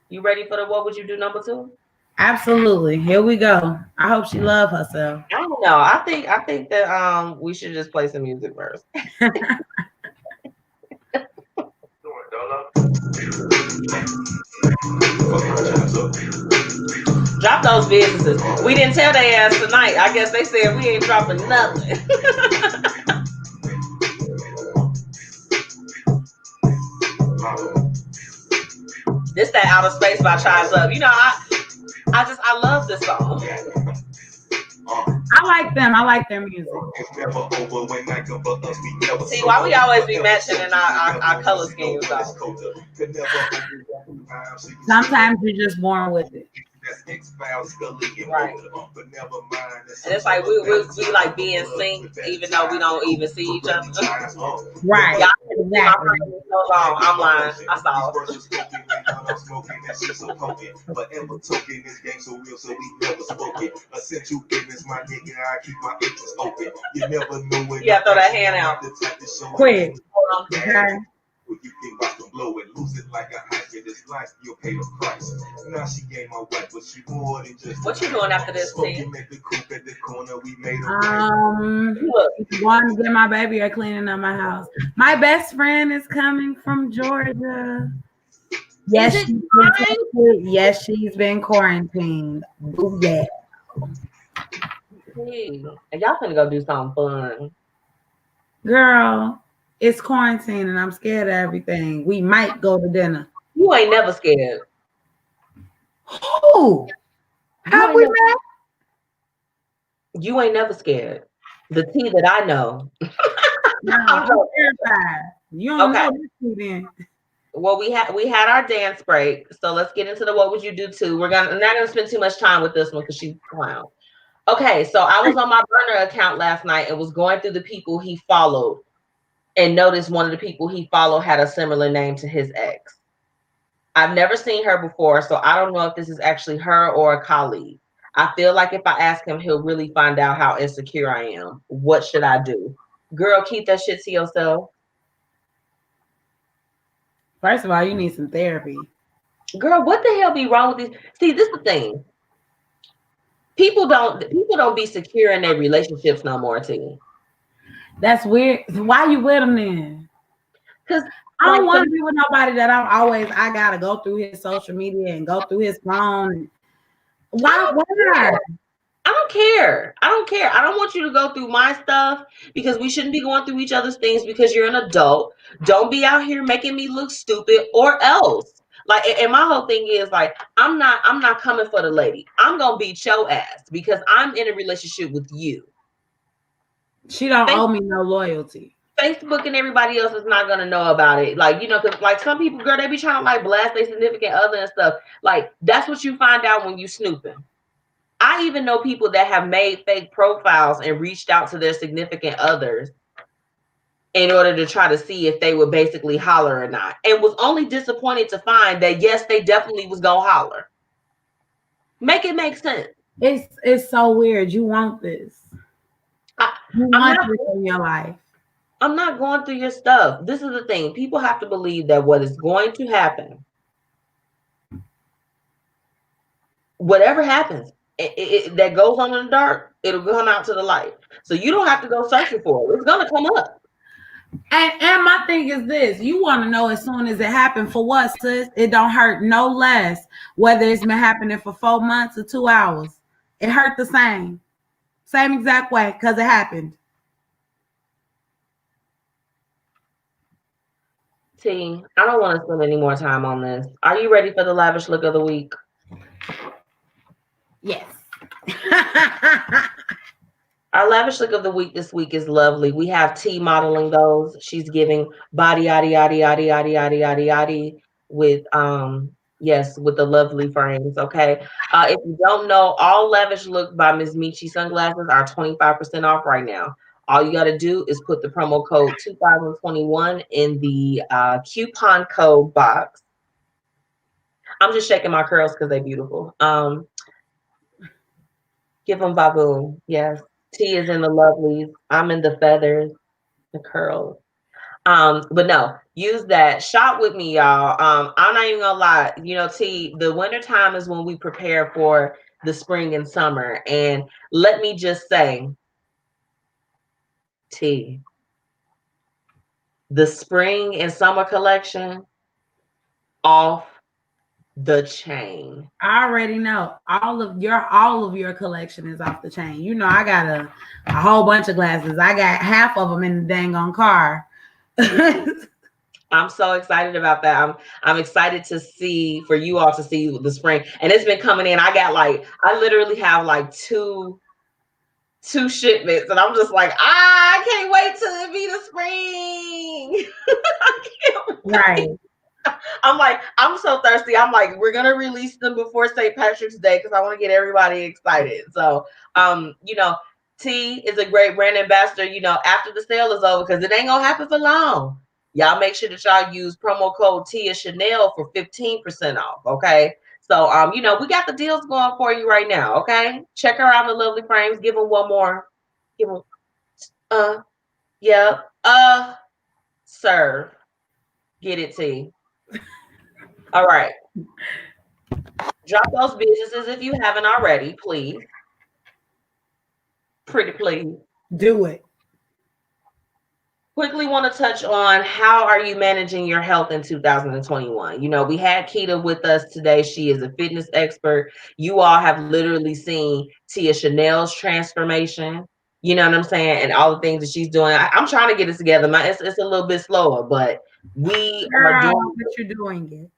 you ready for the what would you do number 2? Absolutely. Here we go. I hope she loves herself. I don't know. I think that we should just play some music first. Drop those businesses. We didn't tell their ass tonight. I guess they said we ain't dropping nothing. This that Outer Space by Chai's Up. You know, I love this song. I like them. I like their music. See, why we always be matching in our color schemes though? Sometimes you're just born with it. Right. And it's like we like be in sync even though we don't even see each other. Right. Y'all Exactly. so long. I'm lying. I saw it. Yeah, throw that hand out. Quick. Okay. You can watch the blow and lose it like a hike in this life. You'll pay the price. Now she ain't my wife, but she more than just. What you doing after this, T? Going to get my baby or cleaning up my house. My best friend is coming from Georgia. Yes, she's been quarantined. BlueJae. Hey, and y'all finna go do something fun. Girl, it's quarantine and I'm scared of everything. We might go to dinner. You ain't never scared. Who? Have we met? You ain't never scared. The T that I know. No, I'm terrified. You don't know this T then. Well, we had our dance break, so let's get into the what would you do too. We're not gonna spend too much time with this one because she's clown. Okay, so I was on my burner account last night and was going through the people he followed and noticed one of the people he followed had a similar name to his ex. I've never seen her before, so I don't know if this is actually her or a colleague. I feel like if I ask him, he'll really find out how insecure I am. What should I do? Girl, keep that shit to yourself. First of all, you need some therapy. Girl, what the hell be wrong with these? See, this is the thing. People don't be secure in their relationships no more, T. That's weird. Why you with him then? Because I don't want to be with nobody that I gotta go through his social media and go through his phone. Why? I don't care. I don't want you to go through my stuff because we shouldn't be going through each other's things because you're an adult. Don't be out here making me look stupid or else. Like, and my whole thing is like, I'm not coming for the lady. I'm gonna beat your ass because I'm in a relationship with you. She don't owe me no loyalty. Facebook and everybody else is not gonna know about it. Like, you know, because like some people, girl, they be trying to like blast their significant other and stuff. Like, that's what you find out when you snooping. I even know people that have made fake profiles and reached out to their significant others in order to try to see if they would basically holler or not. And was only disappointed to find that, yes, they definitely was going to holler. Make it make sense. It's so weird. You want this. You want this in your life. I'm not going through your stuff. This is the thing. People have to believe that what is going to happen whatever happens, that goes on in the dark, it'll come out to the light. So you don't have to go searching for it. It's gonna come up. And my thing is this: you want to know as soon as it happened for what, sis? It don't hurt no less whether it's been happening for 4 months or 2 hours. It hurt the same exact way because it happened. T, I don't want to spend any more time on this. Are you ready for the lavish look of the week? Yes. Our lavish look of the week this week is lovely. We have T modeling those. She's giving body yaddy yaddy yaddy yaddy yaddy yaddy yaddy with yes, with the lovely frames. Okay. If you don't know, all lavish look by MzMetchi sunglasses are 25% off right now. All you got to do is put the promo code 2021 in the coupon code box. I'm just shaking my curls because they're beautiful. Give them baboon. Yes. T is in the lovelies. I'm in the feathers, the curls. But no, use that. Shop with me, y'all. I'm not even gonna lie. You know, T, the winter time is when we prepare for the spring and summer. And let me just say, T, the spring and summer collection off the chain. I already know all of your collection is off the chain. You know, I got a whole bunch of glasses. I got half of them in the dang on car. I'm so excited about that. I'm excited to see, for you all to see the spring, and it's been coming in. I literally have like two shipments, and I'm just like, I can't wait till it be the spring. I can't wait. Right. I'm like, I'm so thirsty. I'm like, we're gonna release them before St. Patrick's Day because I want to get everybody excited. So, you know, T is a great brand ambassador. You know, after the sale is over, because it ain't gonna happen for long. Y'all make sure that y'all use promo code Tia Chanel for 15% off. Okay. So, you know, we got the deals going for you right now. Okay. Check her out in the lovely frames. Give them one more. Give them, yeah, serve. Get it, T. All right. Drop those businesses if you haven't already, please. Pretty please. Do it. Quickly want to touch on how are you managing your health in 2021? You know, we had Keita with us today. She is a fitness expert. You all have literally seen Tia Chanel's transformation. You know what I'm saying? And all the things that she's doing. I'm trying to get it together. It's a little bit slower, but we are doing what you're doing it.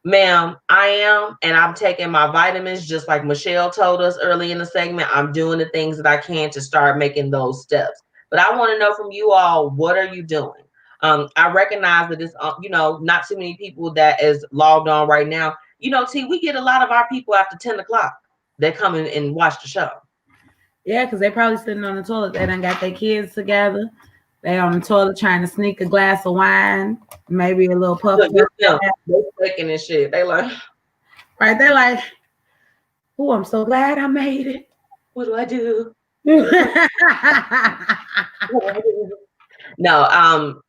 Ma'am, I am, and I'm taking my vitamins just like Michelle told us early in the segment. I'm doing the things that I can to start making those steps. But I want to know from you all, what are you doing? I recognize that it's, you know, not too many people that is logged on right now. You know, T, we get a lot of our people after 10 o'clock. They come in and watch the show. Yeah, because they probably sitting on the toilet. They done got their kids together. They on the toilet trying to sneak a glass of wine, maybe a little puff. They're faking and shit. They like, right? They're like, "Oh, I'm so glad I made it." What do I do? No,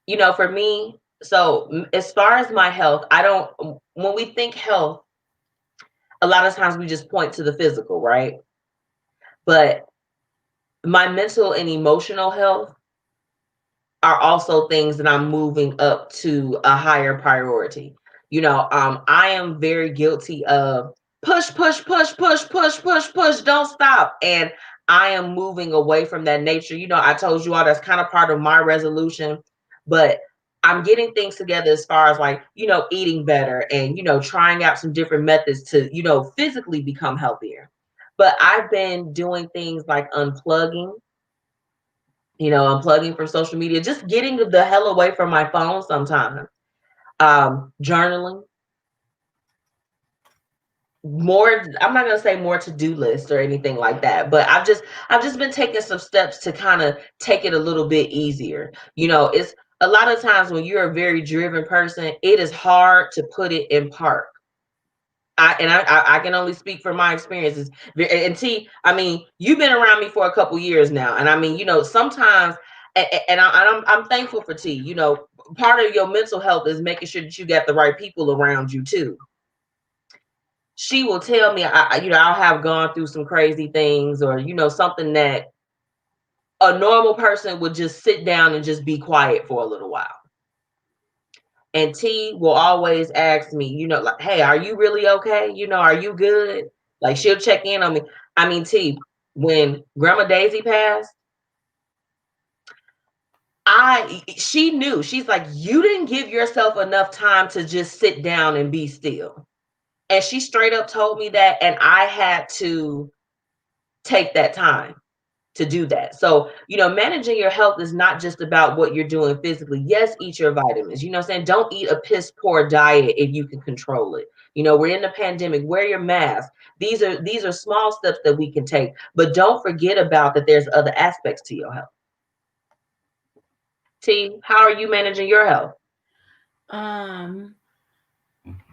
you know, for me, so as far as my health, when we think health, a lot of times we just point to the physical, right? But my mental and emotional health are also things that I'm moving up to a higher priority. You know, I am very guilty of push, don't stop. And I am moving away from that nature. You know, I told you all that's kind of part of my resolution, but I'm getting things together as far as like, you know, eating better and, you know, trying out some different methods to, you know, physically become healthier. But I've been doing things like unplugging, you know, unplugging from social media, just getting the hell away from my phone sometimes. Journaling. More, I'm not gonna say more to-do list or anything like that, but I've just been taking some steps to kind of take it a little bit easier. You know, it's a lot of times when you're a very driven person, it is hard to put it in park. I can only speak from my experiences. And T, I mean, you've been around me for a couple years now, and I mean, you know, sometimes, and I'm thankful for T. You know, part of your mental health is making sure that you got the right people around you too. she will tell me, I'll have gone through some crazy things, or something that a normal person would just sit down and just be quiet for a little while. And T will always ask me, like, hey, are you really okay? Are you good? Like, she'll check in on me. I mean, T, when Grandma Daisy passed, she knew. She's like, you didn't give yourself enough time to just sit down and be still. And she straight up told me that, and I had to take that time to do that. So, managing your health is not just about what you're doing physically. Yes, eat your vitamins. You know what I'm saying? Don't eat a piss poor diet if you can control it. We're in the pandemic. Wear your mask. These are small steps that we can take, but don't forget about that there's other aspects to your health. T, how are you managing your health?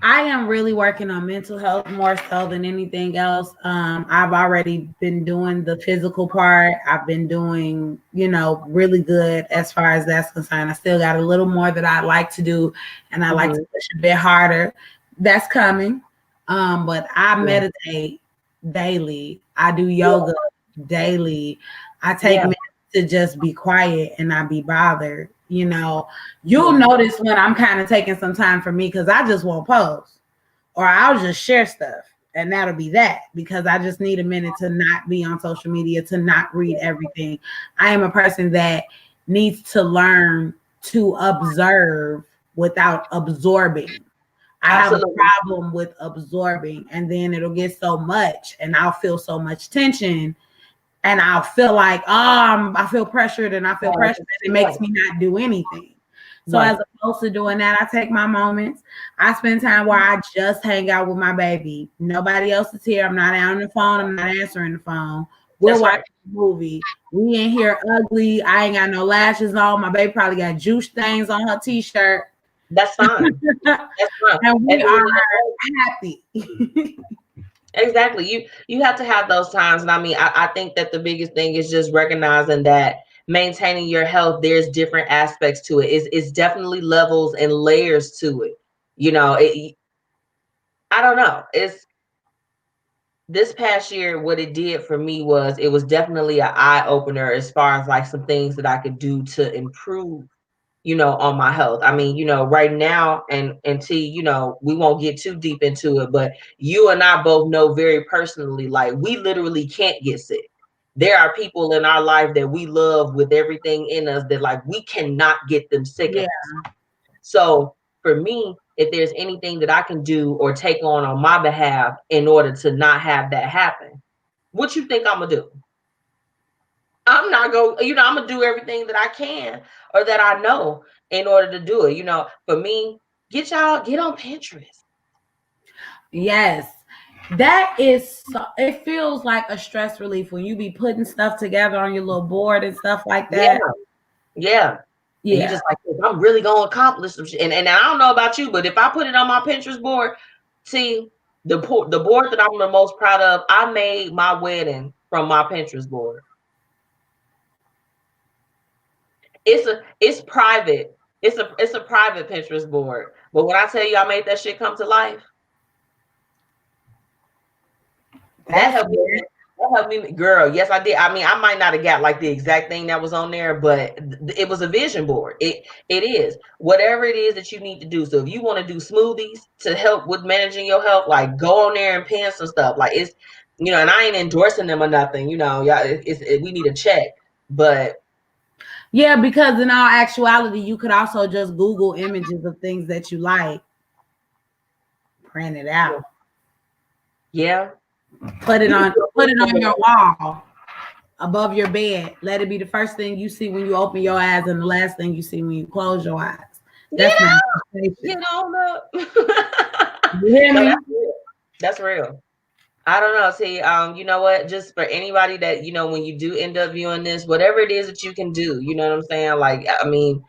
I am really working on mental health more so than anything else. I've already been doing the physical part. I've been doing, really good as far as that's concerned. I still got a little more that I'd like to do, and I like to push a bit harder. That's coming. But I meditate daily. I do yoga daily. I take minutes to just be quiet and not be bothered. You'll notice when I'm kind of taking some time for me, because I just won't post, or I'll just share stuff, and that'll be that, because I just need a minute to not be on social media, to not read everything. I am a person that needs to learn to observe without absorbing. I have a problem with absorbing, and then it'll get so much, and I'll feel so much tension. And I'll feel like, I feel pressured, and it makes me not do anything. So as opposed to doing that, I take my moments. I spend time where I just hang out with my baby. Nobody else is here. I'm not on the phone. I'm not answering the phone. We're watching a movie. We in here ugly. I ain't got no lashes on. My baby probably got juice stains on her t-shirt. That's fine. That's fine. And we are happy. Exactly. You have to have those times. And I mean, I think that the biggest thing is just recognizing that maintaining your health, there's different aspects to it. It's definitely levels and layers to it. I don't know. It's this past year, what it did for me was it was definitely an eye opener as far as like some things that I could do to improve on my health. I mean, right now, and T, we won't get too deep into it, but you and I both know very personally, like, we literally can't get sick. There are people in our life that we love with everything in us that, like, we cannot get them sick. Yeah. So for me, if there's anything that I can do or take on my behalf in order to not have that happen, what you think I'm gonna do? I'm not going, I'm going to do everything that I can or that I know in order to do it. For me, get on Pinterest. Yes. That is, it feels like a stress relief when you be putting stuff together on your little board and stuff like that. Yeah. And you just like, I'm really going to accomplish some shit. And I don't know about you, but if I put it on my Pinterest board, see, the board that I'm the most proud of, I made my wedding from my Pinterest board. It's private. It's a private Pinterest board. But when I tell you I made that shit come to life, that helped me, girl. Yes, I did. I mean, I might not have got like the exact thing that was on there, but it was a vision board. It is whatever it is that you need to do. So if you want to do smoothies to help with managing your health, like, go on there and pen some stuff. Like, it's, and I ain't endorsing them or nothing. Y'all, we need a check, but. Yeah, because in all actuality, you could also just Google images of things that you like, print it out. Yeah. Put it on your wall above your bed. Let it be the first thing you see when you open your eyes and the last thing you see when you close your eyes. That's get on up. You hear me? That's real. I don't know. See, you know what? Just for anybody that, when you do end up viewing this, whatever it is that you can do, you know what I'm saying? Like, I mean,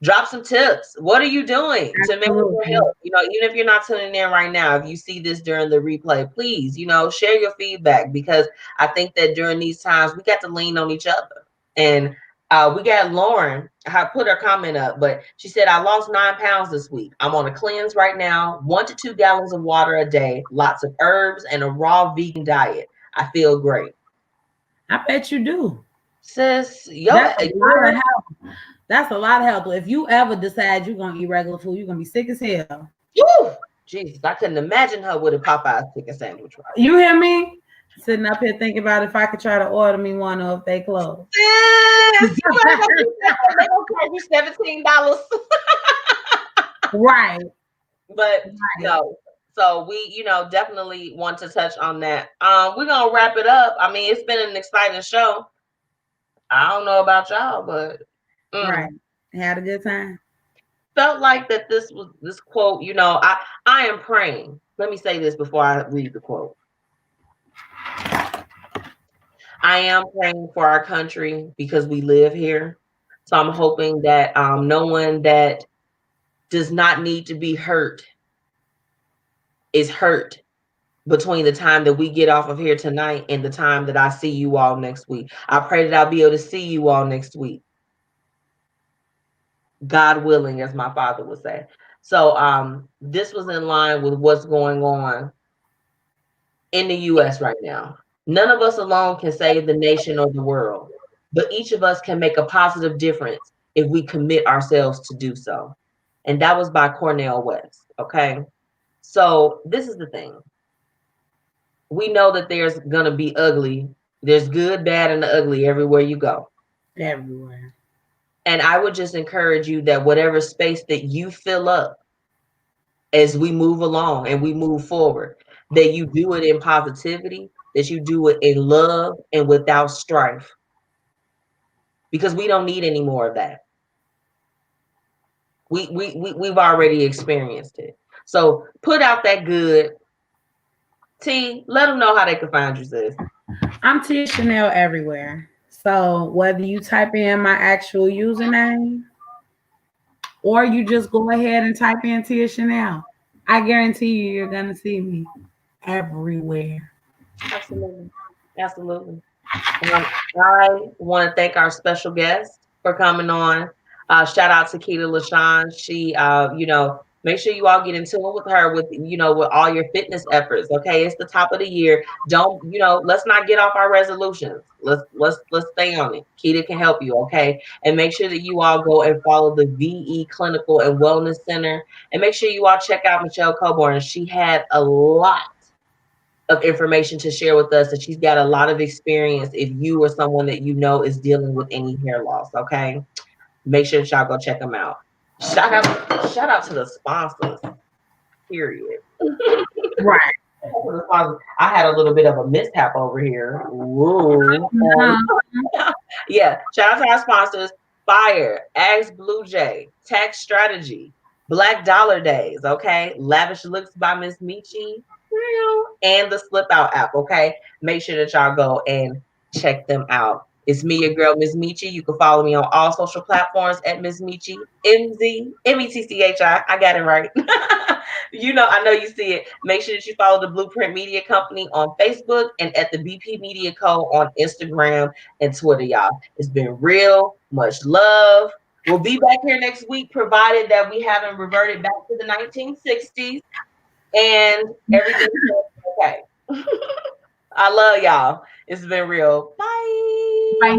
drop some tips. What are you doing to make your health? Even if you're not tuning in right now, if you see this during the replay, please, share your feedback, because I think that during these times we got to lean on each other. And We got Lauren. I put her comment up, but she said, I lost 9 pounds this week. I'm on a cleanse right now, 1 to 2 gallons of water a day, lots of herbs, and a raw vegan diet. I feel great. I bet you do. Sis, That's a lot of help. That's a lot of help. If you ever decide you're going to eat regular food, you're going to be sick as hell. Woo! Jesus, I couldn't imagine her with a Popeye chicken sandwich. Right? You hear me? Sitting up here thinking about if I could try to order me one or if they close. Yes, they gonna charge you $17. Right. But no. So we, definitely want to touch on that. We're gonna wrap it up. I mean, it's been an exciting show. I don't know about y'all, but right. Had a good time. Felt like that this quote, I am praying. Let me say this before I read the quote. I am praying for our country because we live here. So I'm hoping that no one that does not need to be hurt is hurt between the time that we get off of here tonight and the time that I see you all next week. I pray that I'll be able to see you all next week. God willing, as my father would say. So this was in line with what's going on in the U.S. right now. None of us alone can save the nation or the world, but each of us can make a positive difference if we commit ourselves to do so. And that was by Cornel West, okay? So this is the thing. We know that there's going to be ugly. There's good, bad, and the ugly everywhere you go. Everywhere. And I would just encourage you that whatever space that you fill up as we move along and we move forward, that you do it in positivity, that you do it in love and without strife. Because we don't need any more of that. We've already experienced it. So put out that good. T, let them know how they can find you, sis. I'm Tia Chanel everywhere. So whether you type in my actual username or you just go ahead and type in Tia Chanel, I guarantee you're going to see me everywhere. Absolutely. Absolutely. I want to thank our special guest for coming on. Shout out to Lashaun. She, make sure you all get in tune with her with all your fitness efforts. Okay, it's the top of the year. Don't, let's not get off our resolutions. Let's stay on it. Keita can help you. Okay, and make sure that you all go and follow the VE Clinical and Wellness Center, and make sure you all check out Michelle Coburn. She had a lot of information to share with us, that she's got a lot of experience if you or someone that you know is dealing with any hair loss. Okay, make sure that y'all go check them out. Shout out to the sponsors, period. Right. I had a little bit of a mishap over here. Yeah, shout out to our sponsors: Fire, Ask BlueJae, Tax Strategy, Black Dollar Days, okay, Lavish Looks by MzMetchi, and the Slipout app. Okay, make sure that y'all go and check them out. It's me, your girl, MzMetchi. You can follow me on all social platforms at MzMetchi, MzMetchi. I got it right. I know you see it. Make sure that you follow the Blueprint Media Company on Facebook and at the BP Media Co. on Instagram and Twitter, y'all. It's been real. Much love. We'll be back here next week, provided that we haven't reverted back to the 1960s and everything's okay. I love y'all. It's been real. Bye. Bye.